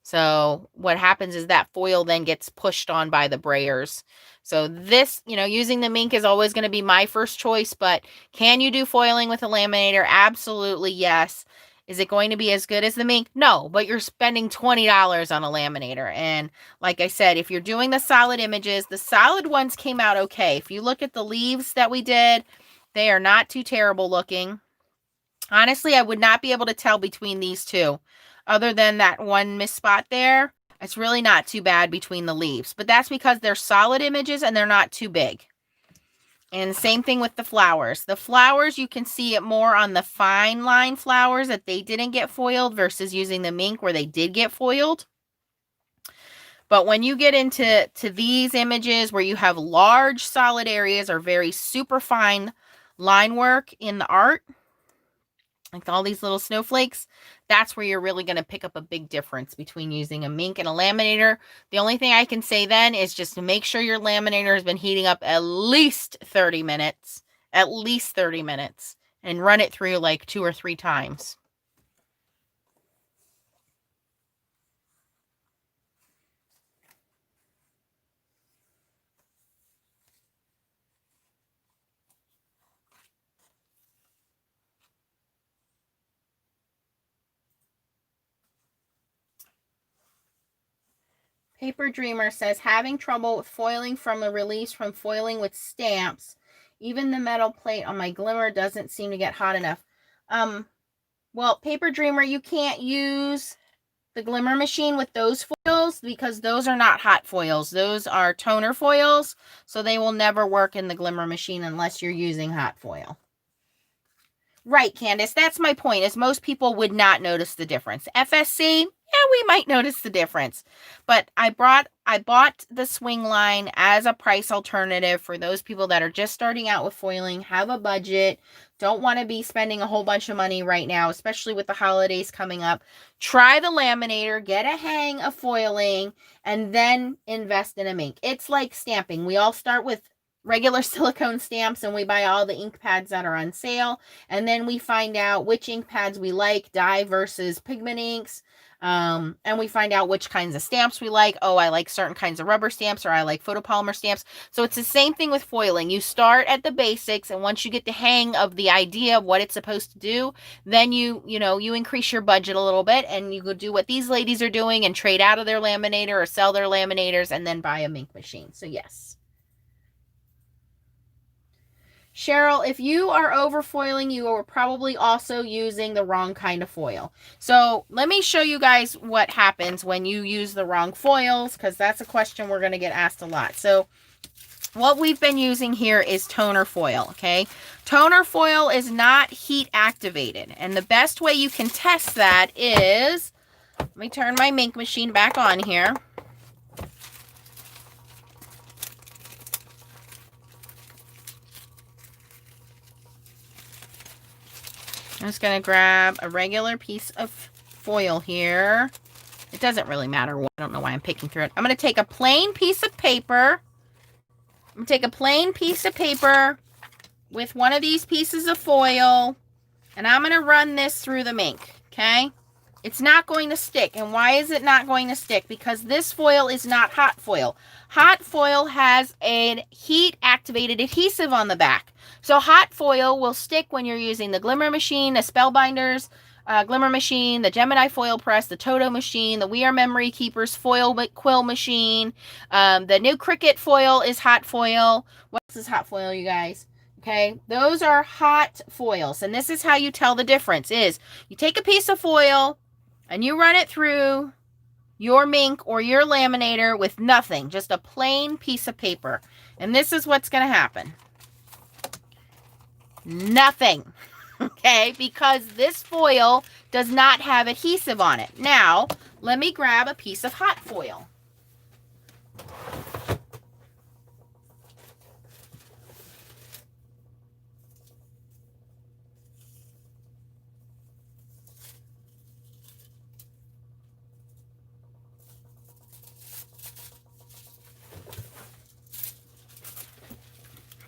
So what happens is that foil then gets pushed on by the brayers. So this, using the mink is always going to be my first choice, but can you do foiling with a laminator? Absolutely, yes. Is it going to be as good as the mink? No, but you're spending $20 on a laminator. And like I said, if you're doing the solid images, the solid ones came out okay. If you look at the leaves that we did, they are not too terrible looking. Honestly, I would not be able to tell between these two. Other than that one missed spot there, it's really not too bad between the leaves. But that's because they're solid images and they're not too big. And same thing with the flowers. The flowers, you can see it more on the fine line flowers that they didn't get foiled versus using the mink where they did get foiled. But when you get into these images where you have large solid areas or very super fine line work in the art, like all these little snowflakes, that's where you're really going to pick up a big difference between using a mink and a laminator. The only thing I can say then is just to make sure your laminator has been heating up at least 30 minutes, and run it through like 2 or 3 times. Paper Dreamer says, having trouble with foiling from a release from foiling with stamps. Even the metal plate on my glimmer doesn't seem to get hot enough. Well, Paper Dreamer, you can't use the glimmer machine with those foils because those are not hot foils. Those are toner foils, so they will never work in the glimmer machine unless you're using hot foil. Right, Candace, that's my point, is most people would not notice the difference. FSC, yeah, we might notice the difference. But I bought the swing line as a price alternative for those people that are just starting out with foiling, have a budget, don't want to be spending a whole bunch of money right now, especially with the holidays coming up. Try the laminator, get a hang of foiling, and then invest in a mink. It's like stamping. We all start with regular silicone stamps and we buy all the ink pads that are on sale, and then we find out which ink pads we like, dye versus pigment inks, and we find out which kinds of stamps we like. Oh, I like certain kinds of rubber stamps, or I like photopolymer stamps. So it's the same thing with foiling. You start at the basics, and once you get the hang of the idea of what it's supposed to do, then you increase your budget a little bit and you go do what these ladies are doing and trade out of their laminator or sell their laminators and then buy a mink machine. So yes. Cheryl, if you are overfoiling, you are probably also using the wrong kind of foil. So let me show you guys what happens when you use the wrong foils, because that's a question we're going to get asked a lot. So what we've been using here is toner foil, okay? Toner foil is not heat activated. And the best way you can test that is, let me turn my mink machine back on here. I'm just going to grab a regular piece of foil here. It doesn't really matter. I don't know why I'm picking through it. I'm going to take a plain piece of paper. I'm going to take a plain piece of paper with one of these pieces of foil, and I'm going to run this through the mink, okay? It's not going to stick. And why is it not going to stick? Because this foil is not hot foil. Hot foil has a heat activated adhesive on the back. So hot foil will stick when you're using the Glimmer machine, the Spellbinders Glimmer machine, the Gemini foil press, the Toto machine, the We Are Memory Keepers foil quill machine. The new Cricut foil is hot foil. What else is hot foil, you guys? Okay, those are hot foils. And this is how you tell the difference is you take a piece of foil and you run it through your Mink or your laminator with nothing, just a plain piece of paper. And this is what's going to happen. Nothing. Okay, because this foil does not have adhesive on it. Now, let me grab a piece of hot foil.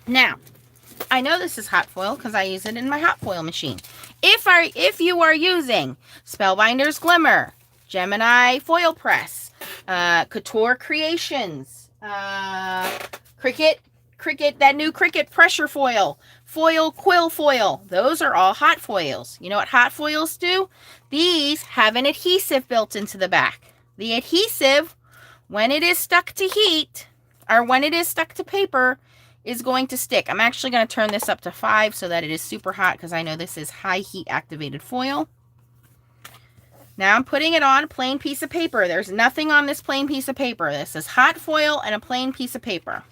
Now, I know this is hot foil because I use it in my hot foil machine. If you are using Spellbinders Glimmer, Gemini Foil Press, Couture Creations, Cricut, that new Cricut pressure foil, quill foil, those are all hot foils. You know what hot foils do? These have an adhesive built into the back. The adhesive, when it is stuck to heat, or when it is stuck to paper, is going to stick. I'm actually going to turn this up to 5 so that it is super hot because I know this is high heat activated foil. Now I'm putting it on a plain piece of paper. There's nothing on this plain piece of paper. This is hot foil and a plain piece of paper.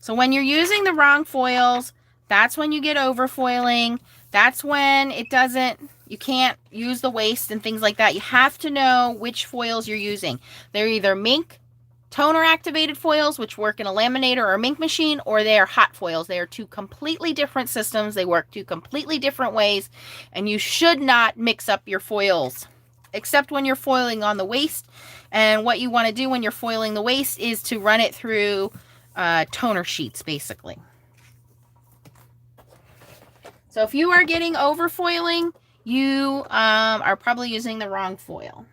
So when you're using the wrong foils, that's when you get overfoiling. That's when you can't use the waste and things like that. You have to know which foils you're using. They're either Mink toner activated foils, which work in a laminator or a Mink machine, or they are hot foils. They are two completely different systems. They work two completely different ways, and you should not mix up your foils, except when you're foiling on the waste. And what you want to do when you're foiling the waste is to run it through toner sheets, basically. So if you are getting overfoiling, you are probably using the wrong foil.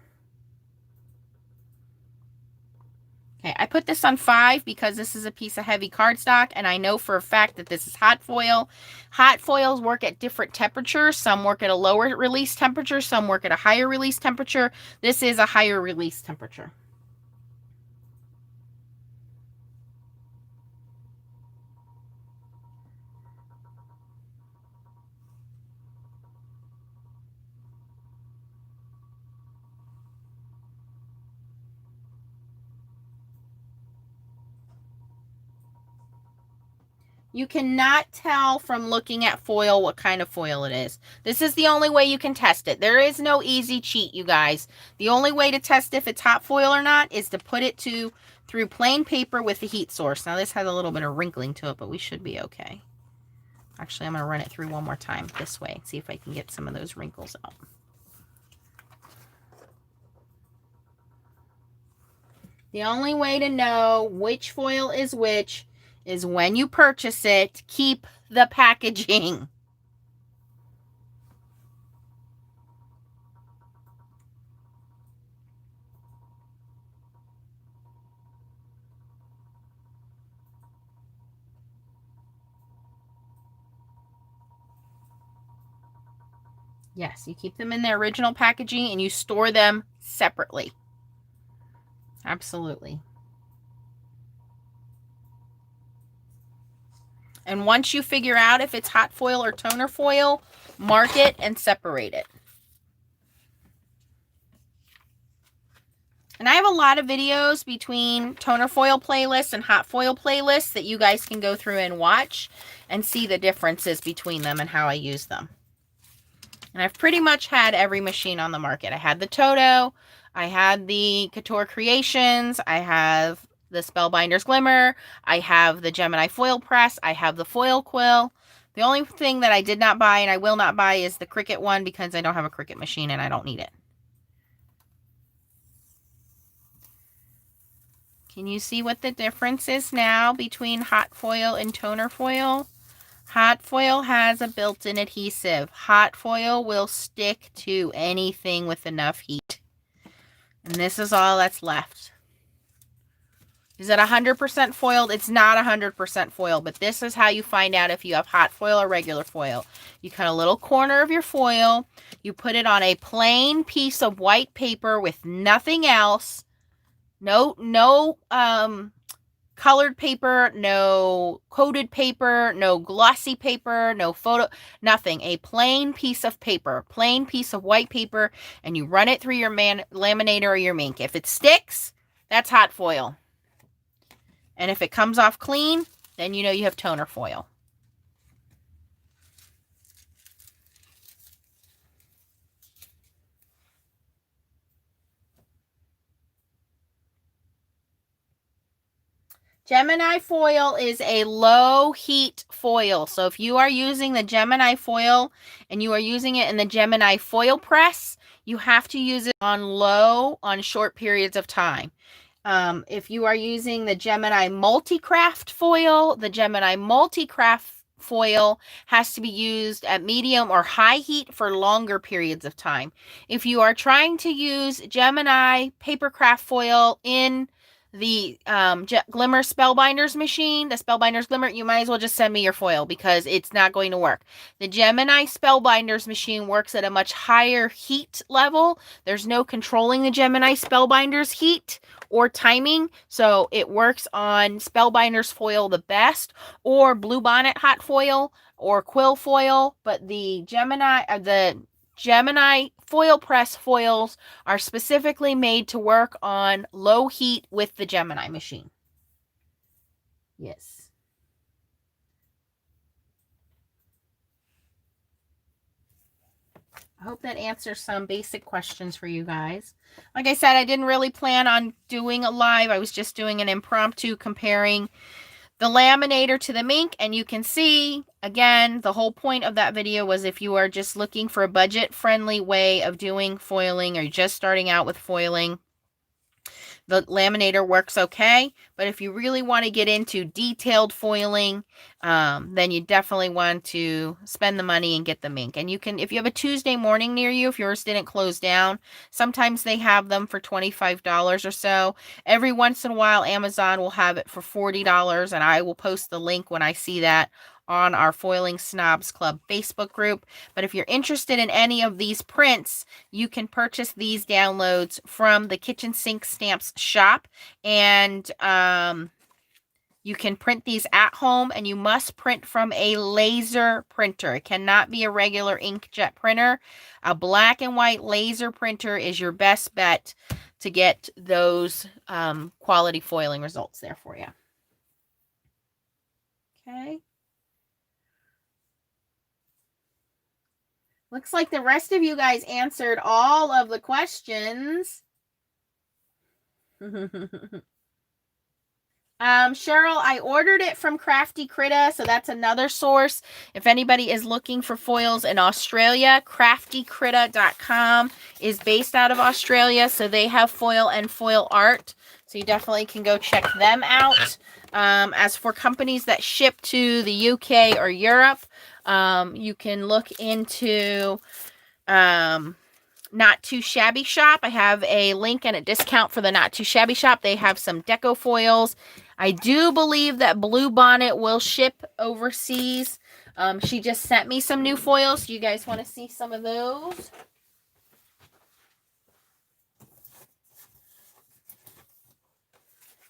Okay, I put this on 5 because this is a piece of heavy cardstock, and I know for a fact that this is hot foil. Hot foils work at different temperatures. Some work at a lower release temperature. Some work at a higher release temperature. This is a higher release temperature. You cannot tell from looking at foil what kind of foil it is. This is the only way you can test it. There is no easy cheat, you guys. The only way to test if it's hot foil or not is to put it through plain paper with the heat source. Now this has a little bit of wrinkling to it, but we should be okay. Actually, I'm going to run it through one more time this way. See if I can get some of those wrinkles out. The only way to know which foil is which is when you purchase it, keep the packaging. Yes, you keep them in their original packaging and you store them separately. Absolutely. And once you figure out if it's hot foil or toner foil, mark it and separate it. And I have a lot of videos between toner foil playlists and hot foil playlists that you guys can go through and watch and see the differences between them and how I use them. And I've pretty much had every machine on the market. I had the Toto, I had the Couture Creations, I have the Spellbinders Glimmer, I have the Gemini Foil Press, I have the Foil Quill. The only thing that I did not buy and I will not buy is the Cricut one because I don't have a Cricut machine and I don't need it. Can you see what the difference is now between hot foil and toner foil? Hot foil has a built-in adhesive. Hot foil will stick to anything with enough heat. And this is all that's left. Is it 100% foiled? It's not 100% foiled, but this is how you find out if you have hot foil or regular foil. You cut a little corner of your foil. You put it on a plain piece of white paper with nothing else. No colored paper, no coated paper, no glossy paper, no photo, nothing. A plain piece of paper, plain piece of white paper, and you run it through your laminator or your ink. If it sticks, that's hot foil. And if it comes off clean, then you know you have toner foil. Gemini foil is a low heat foil. So if you are using the Gemini foil and you are using it in the Gemini foil press, you have to use it on low on short periods of time. If you are using the Gemini Multicraft foil, the Gemini Multicraft foil has to be used at medium or high heat for longer periods of time. If you are trying to use Gemini Papercraft foil in the Glimmer Spellbinders machine, the Spellbinders Glimmer, you might as well just send me your foil because it's not going to work. The Gemini Spellbinders machine works at a much higher heat level. There's no controlling the Gemini Spellbinders heat or timing, so it works on Spellbinders foil the best, or Bluebonnet hot foil, or quill foil, but the Gemini foil press foils are specifically made to work on low heat with the Gemini machine. Yes. I hope that answers some basic questions for you guys. Like I said, I didn't really plan on doing a live. I was just doing an impromptu comparing the Laminator to the Mink, and you can see, again, the whole point of that video was if you are just looking for a budget-friendly way of doing foiling or you're just starting out with foiling, the Laminator works okay, but if you really want to get into detailed foiling, then you definitely want to spend the money and get the Mink. And you can, if you have a Tuesday morning near you, if yours didn't close down, sometimes they have them for $25 or so. Every once in a while, Amazon will have it for $40, and I will post the link when I see that on our Foiling Snobs Club Facebook group. But if you're interested in any of these prints, you can purchase these downloads from the Kitchen Sink Stamps shop, and you can print these at home, and you must print from a laser printer. It cannot be a regular inkjet printer. A black and white laser printer is your best bet to get those quality foiling results there for you. Okay. Looks like the rest of you guys answered all of the questions. Cheryl, I ordered it from Crafty Critta, so that's another source. If anybody is looking for foils in Australia, craftycritta.com is based out of Australia, so they have foil and foil art, so you definitely can go check them out. As for companies that ship to the UK or Europe, you can look into Not Too Shabby Shop. I have a link and a discount for the Not Too Shabby Shop. They have some deco foils. I do believe that Bluebonnet will ship overseas. She just sent me some new foils. Do you guys want to see some of those?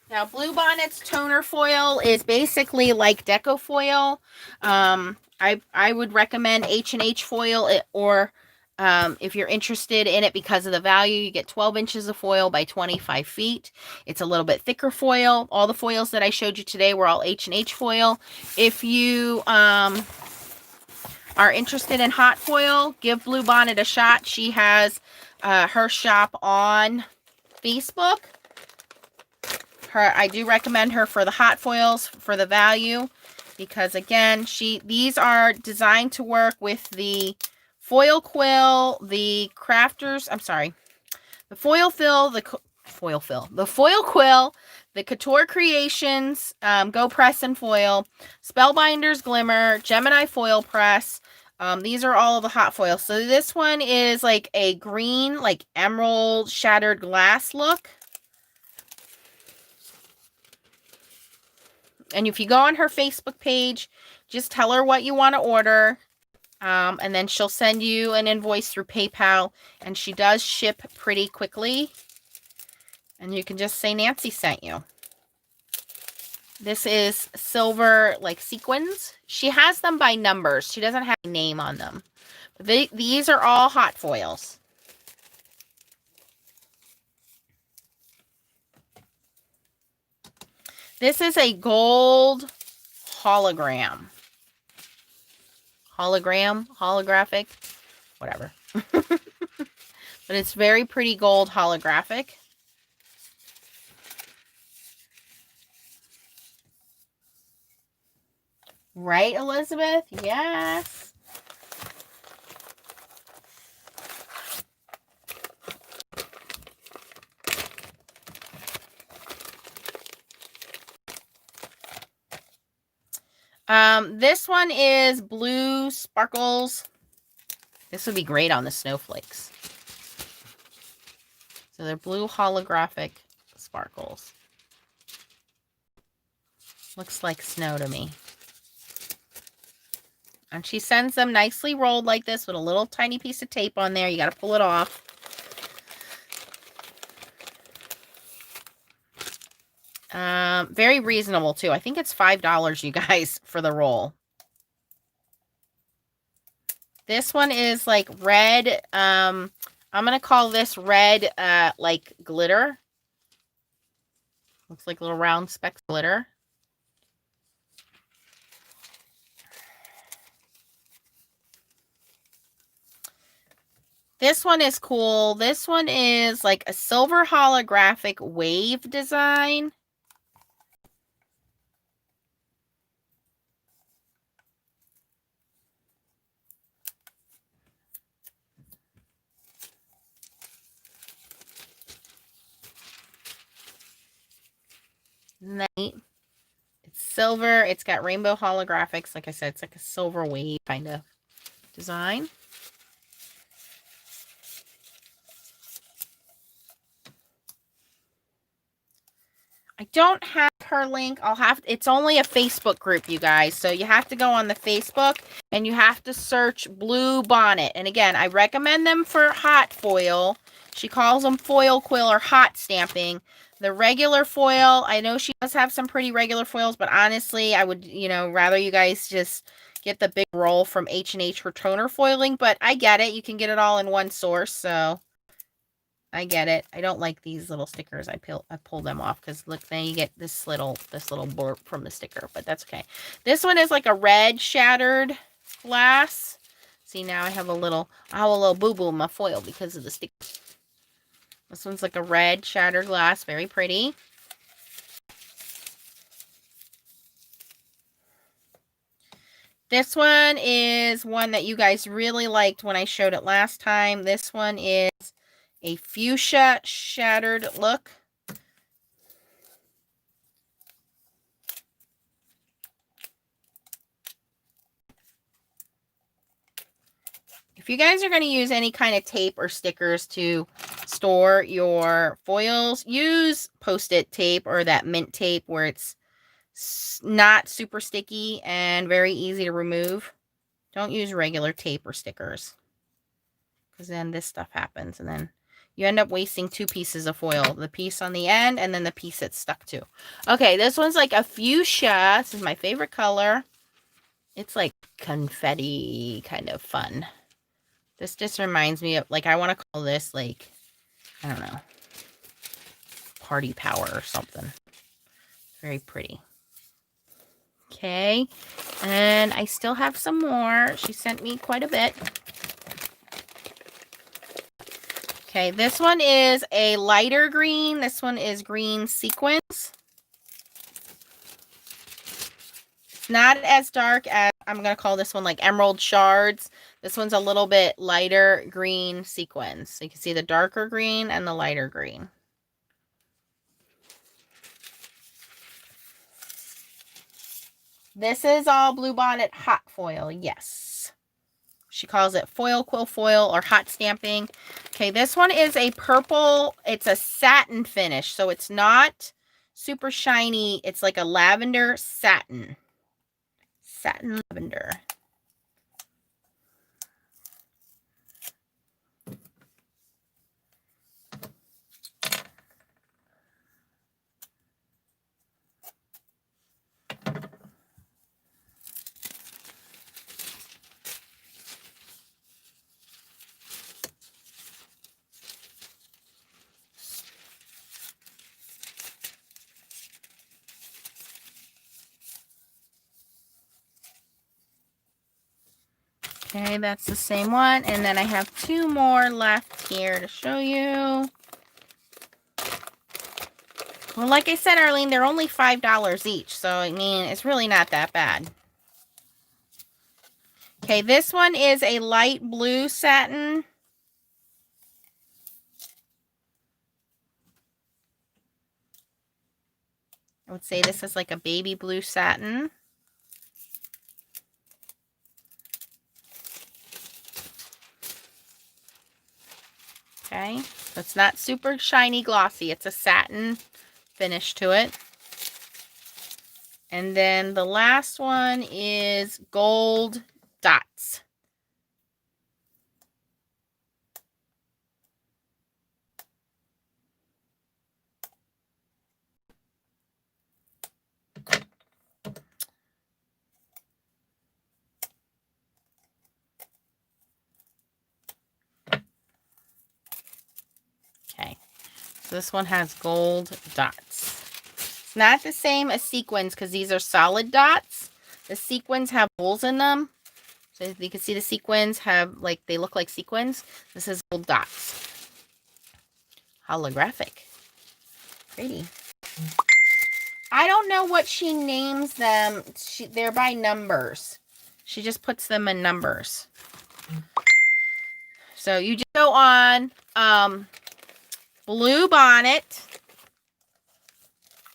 Now, Bluebonnet's toner foil is basically like deco foil. I would recommend H&H foil, or if you're interested in it because of the value, you get 12 inches of foil by 25 feet. It's a little bit thicker foil. All the foils that I showed you today were all H&H foil. If you are interested in hot foil, give Bluebonnet a shot. She has her shop on Facebook. I do recommend her for the hot foils for the value, because again, these are designed to work with the foil quill, the foil fill, the foil fill. The foil quill, the Couture Creations, Go Press and Foil, Spellbinders Glimmer, Gemini Foil Press. These are all of the hot foils. So this one is like a green, like emerald shattered glass look. And if you go on her Facebook page, just tell her what you want to order. And then she'll send you an invoice through PayPal. And she does ship pretty quickly. And you can just say Nancy sent you. This is silver, like sequins. She has them by numbers. She doesn't have a name on them. These are all hot foils. This is a gold hologram. Holographic, whatever. But it's very pretty gold holographic. Right, Elizabeth? Yes. This one is blue sparkles. This would be great on the Snowflakes. So they're blue holographic sparkles. Looks like snow to me. And she sends them nicely rolled like this with a little tiny piece of tape on there. You got to pull it off. Very reasonable too. I think it's $5, you guys, for the roll. This one is like red. I'm going to call this red, like glitter. Looks like little round specks of glitter. This one is cool. This one is like a silver holographic wave design. Isn't that neat? It's silver. It's got rainbow holographics. Like I said, it's like a silver wave kind of design. I don't have her link. It's only a Facebook group, you guys. So you have to go on the Facebook and you have to search Blue Bonnet. And again, I recommend them for hot foil. She calls them foil quill or hot stamping. The regular foil, I know she does have some pretty regular foils, but honestly, I would, rather you guys just get the big roll from H&H for toner foiling. But I get it. You can get it all in one source, so I get it. I don't like these little stickers. I pull them off because look, then you get this little burp from the sticker, but that's okay. This one is like a red shattered glass. See, now I have a little boo-boo in my foil because of the sticker. This one's like a red shattered glass, very pretty. This one is one that you guys really liked when I showed it last time. This one is a Fuchsia Shattered look. If you guys are going to use any kind of tape or stickers to store your foils, use Post-it tape or that mint tape where it's not super sticky and very easy to remove. Don't use regular tape or stickers, because then this stuff happens and then you end up wasting two pieces of foil. The piece on the end and then the piece it's stuck to. Okay, this one's like a fuchsia. This is my favorite color. It's like confetti kind of fun. This just reminds me of, like, I want to call this, like, I don't know, party power or something. Very pretty. Okay, and I still have some more. She sent me quite a bit. Okay, this one is a lighter green. This one is green sequins. It's not as dark as, I'm going to call this one like emerald shards. This one's a little bit lighter green sequins. So you can see the darker green and the lighter green. This is all Bluebonnet hot foil. Yes. She calls it foil quill foil or hot stamping. Okay, this one is a purple. It's a satin finish, so it's not super shiny. It's like a lavender satin. Satin lavender. Okay, that's the same one. And then I have 2 more left here to show you. Well, like I said, Arlene, they're only $5 each. So, I mean, it's really not that bad. Okay, this one is a light blue satin. I would say this is like a baby blue satin. Okay, so it's not super shiny glossy. It's a satin finish to it. And then the last one is gold dots. Okay, so this one has gold dots. It's not the same as sequins because these are solid dots. The sequins have holes in them. So you can see the sequins have, like, they look like sequins. This is gold dots. Holographic. Pretty. I don't know what she names them. They're by numbers. She just puts them in numbers. So you just go on Bluebonnet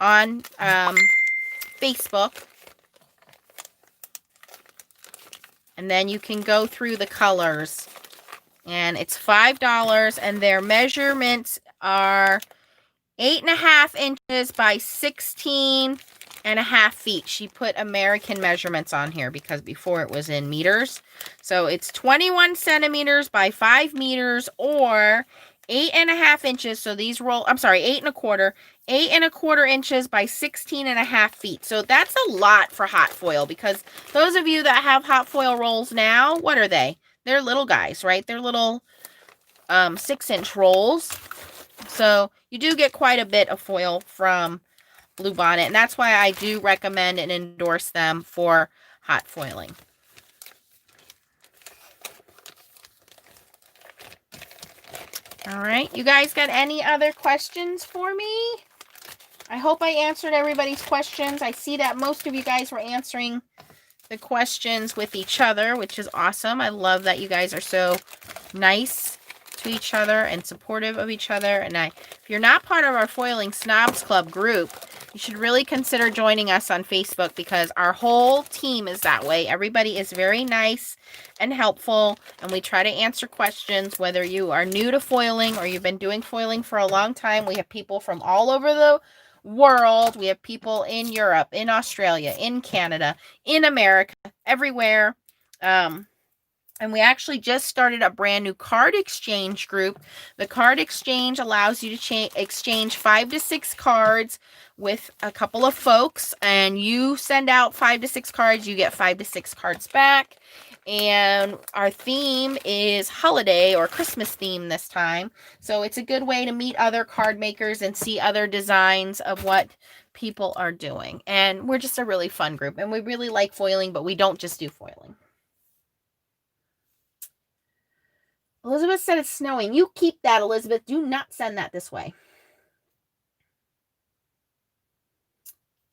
on Facebook. And then you can go through the colors. And it's $5. And their measurements are 8.5 inches by 16.5 feet. She put American measurements on here because before it was in meters. So it's 21 centimeters by 5 meters or 8.5 inches. So these roll, I'm sorry, 8.25 inches by 16.5 feet. So that's a lot for hot foil because those of you that have hot foil rolls now, what are they? They're little guys, right? They're little 6-inch rolls. So you do get quite a bit of foil from Bluebonnet, and that's why I do recommend and endorse them for hot foiling. All right, you guys got any other questions for me? I hope I answered everybody's questions. I see that most of you guys were answering the questions with each other, which is awesome. I love that you guys are so nice to each other and supportive of each other. And if you're not part of our Foiling Snobs Club group, you should really consider joining us on Facebook because our whole team is that way. Everybody is very nice and helpful, and we try to answer questions whether you are new to foiling or you've been doing foiling for a long time. We have people from all over the world. We have people in Europe, in Australia, in Canada, in America, everywhere. And we actually just started a brand new card exchange group. The card exchange allows you to exchange 5 to 6 cards with a couple of folks. And you send out 5 to 6 cards, you get 5 to 6 cards back. And our theme is holiday or Christmas theme this time. So it's a good way to meet other card makers and see other designs of what people are doing. And we're just a really fun group. And we really like foiling, but we don't just do foiling. Elizabeth said it's snowing. You keep that, Elizabeth. Do not send that this way.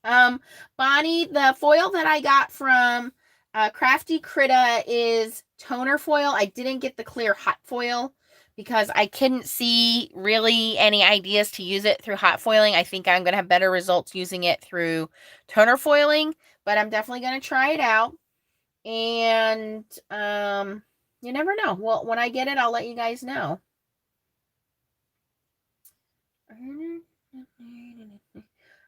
Bonnie, the foil that I got from Crafty Critta is toner foil. I didn't get the clear hot foil because I couldn't see really any ideas to use it through hot foiling. I think I'm going to have better results using it through toner foiling. but I'm definitely going to try it out. And you never know. Well, when I get it, I'll let you guys know.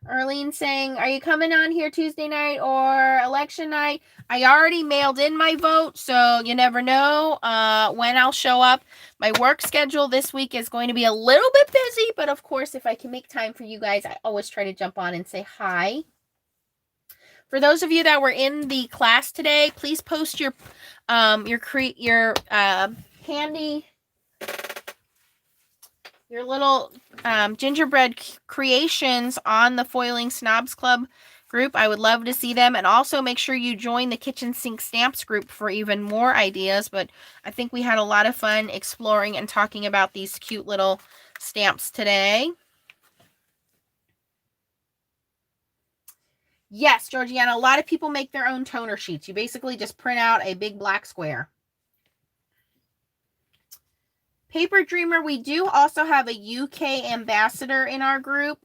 Arlene saying, are you coming on here Tuesday night or election night? I already mailed in my vote, so you never know when I'll show up. My work schedule this week is going to be a little bit busy, but of course, if I can make time for you guys, I always try to jump on and say hi. For those of you that were in the class today, please post your handy, your little gingerbread creations on the Foiling Snobs Club group. I would love to see them. And also make sure you join the Kitchen Sink Stamps group for even more ideas. But I think we had a lot of fun exploring and talking about these cute little stamps today. Yes, Georgiana, a lot of people make their own toner sheets. You basically just print out a big black square. Paper Dreamer, we do also have a UK ambassador in our group.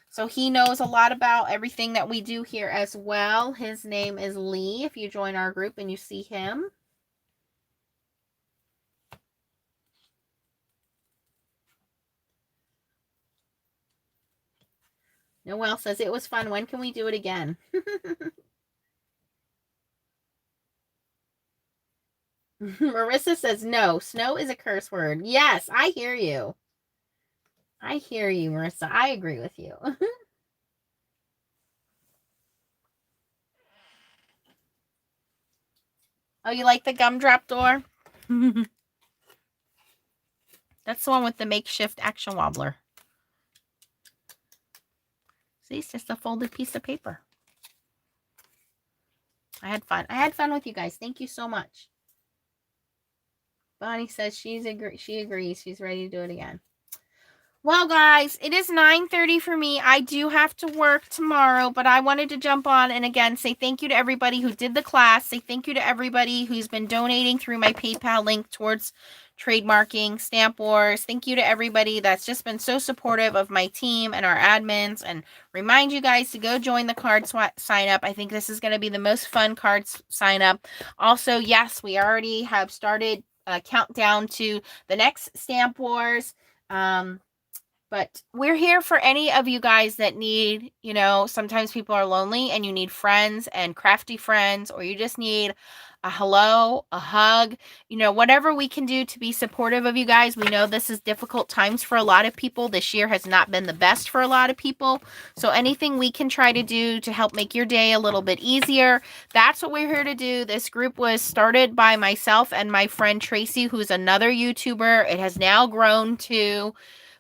So he knows a lot about everything that we do here as well. His name is Lee, if you join our group and you see him. Noelle says, it was fun. When can we do it again? Marissa says, no, snow is a curse word. Yes, I hear you. I hear you, Marissa. I agree with you. Oh, you like the gumdrop door? That's the one with the makeshift action wobbler. See, it's just a folded piece of paper. I had fun. I had fun with you guys. Thank you so much. Bonnie says she agrees. She's ready to do it again. Well, guys, it is 9:30 for me. I do have to work tomorrow, but I wanted to jump on and again say thank you to everybody who did the class. Say thank you to everybody who's been donating through my PayPal link towards trademarking Stamp Wars. Thank you to everybody that's just been so supportive of my team and our admins, and remind you guys to go join the card sign up. I think this is going to be the most fun cards sign up. Also, yes, we already have started a countdown to the next Stamp Wars. But we're here for any of you guys that need, sometimes people are lonely and you need friends and crafty friends, or you just need a hello, a hug, whatever we can do to be supportive of you guys. We know this is difficult times for a lot of people. This year has not been the best for a lot of people. So anything we can try to do to help make your day a little bit easier, that's what we're here to do. This group was started by myself and my friend Tracy, who's another YouTuber. It has now grown to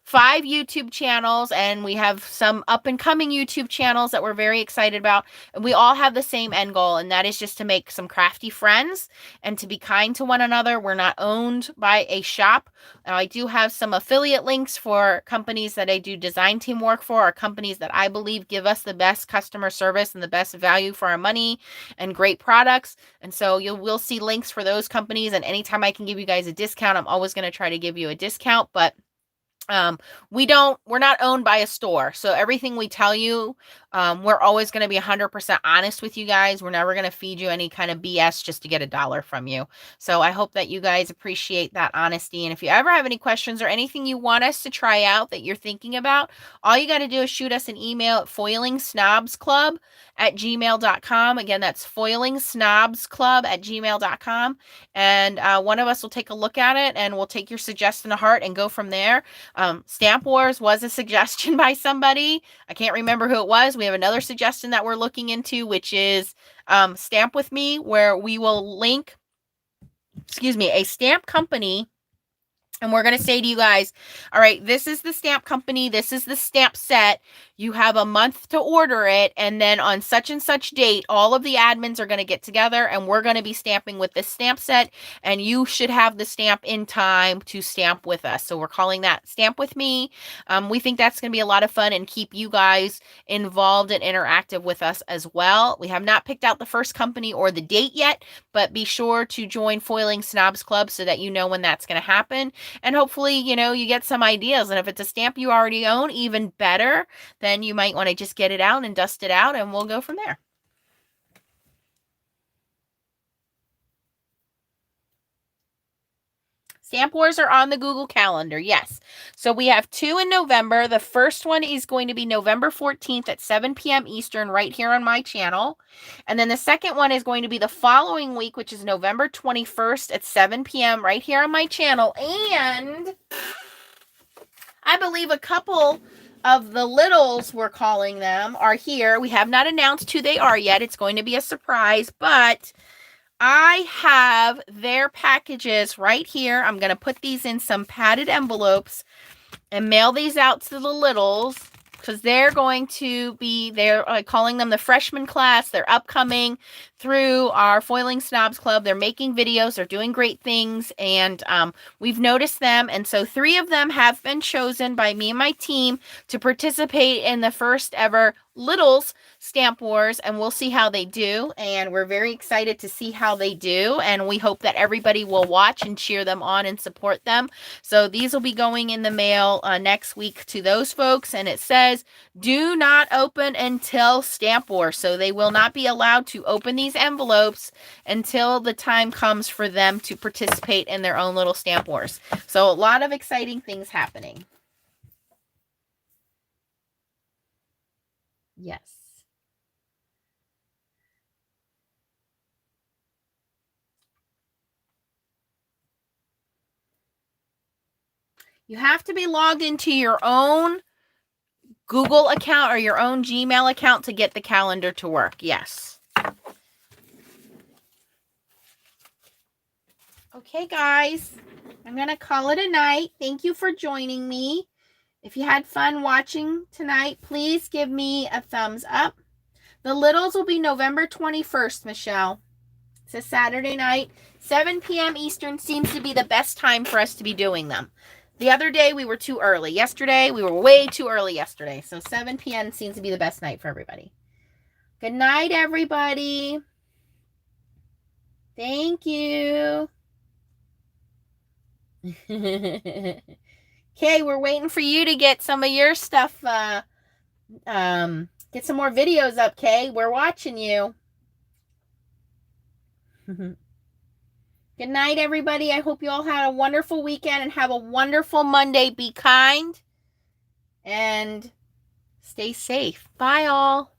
5 YouTube channels, and we have some up and coming YouTube channels that we're very excited about. And we all have the same end goal, and that is just to make some crafty friends and to be kind to one another. We're not owned by a shop. Now, I do have some affiliate links for companies that I do design team work for, or companies that I believe give us the best customer service and the best value for our money and great products. And so we'll see links for those companies, and anytime I can give you guys a discount, I'm always going to try to give you a discount. But we're not owned by a store. So everything we tell you, we're always going to be 100% honest with you guys. We're never going to feed you any kind of BS just to get $1 from you. So I hope that you guys appreciate that honesty. And if you ever have any questions or anything you want us to try out that you're thinking about, all you got to do is shoot us an email at foilingsnobsclub@gmail.com. Again, that's foilingsnobsclub@gmail.com. And one of us will take a look at it, and we'll take your suggestion to heart and go from there. Stamp Wars was a suggestion by somebody. I can't remember who it was. We have another suggestion that we're looking into, which is Stamp With Me, where we will link, a stamp company. And we're going to say to you guys, all right, this is the stamp company. This is the stamp set. You have a month to order it. And then on such and such date, all of the admins are going to get together and we're going to be stamping with this stamp set. And you should have the stamp in time to stamp with us. So we're calling that Stamp With Me. We think that's going to be a lot of fun and keep you guys involved and interactive with us as well. We have not picked out the first company or the date yet, but be sure to join Foiling Snobs Club so that you know when that's going to happen. And hopefully, you get some ideas. And if it's a stamp you already own, even better, then you might want to just get it out and dust it out, and we'll go from there. Stamp Wars are on the Google Calendar, yes. So we have 2 in November. The first one is going to be November 14th at 7 p.m. Eastern right here on my channel. And then the second one is going to be the following week, which is November 21st at 7 p.m. right here on my channel. And I believe a couple of the littles, we're calling them, are here. We have not announced who they are yet. It's going to be a surprise, but I have their packages right here. I'm going to put these in some padded envelopes and mail these out to the littles because they're going to be, they're calling them the freshman class. They're upcoming through our Foiling Snobs Club. They're making videos. They're doing great things, and we've noticed them. And so 3 of them have been chosen by me and my team to participate in the first ever Littles Stamp Wars, and we'll see how they do. And we're very excited to see how they do, and we hope that everybody will watch and cheer them on and support them. So these will be going in the mail next week to those folks, and it says do not open until Stamp Wars. So they will not be allowed to open these envelopes until the time comes for them to participate in their own little Stamp Wars. So a lot of exciting things happening. Yes. You have to be logged into your own Google account or your own Gmail account to get the calendar to work. Yes. Okay, guys. I'm going to call it a night. Thank you for joining me. If you had fun watching tonight, please give me a thumbs up. The littles will be November 21st, Michelle. It's a Saturday night. 7 p.m. Eastern seems to be the best time for us to be doing them. The other day, we were too early. Yesterday, we were way too early yesterday. So 7 p.m. seems to be the best night for everybody. Good night, everybody. Thank you. Okay, we're waiting for you to get some of your stuff, get some more videos up, Kay. We're watching you. Good night, everybody. I hope you all had a wonderful weekend and have a wonderful Monday. Be kind and stay safe. Bye, all.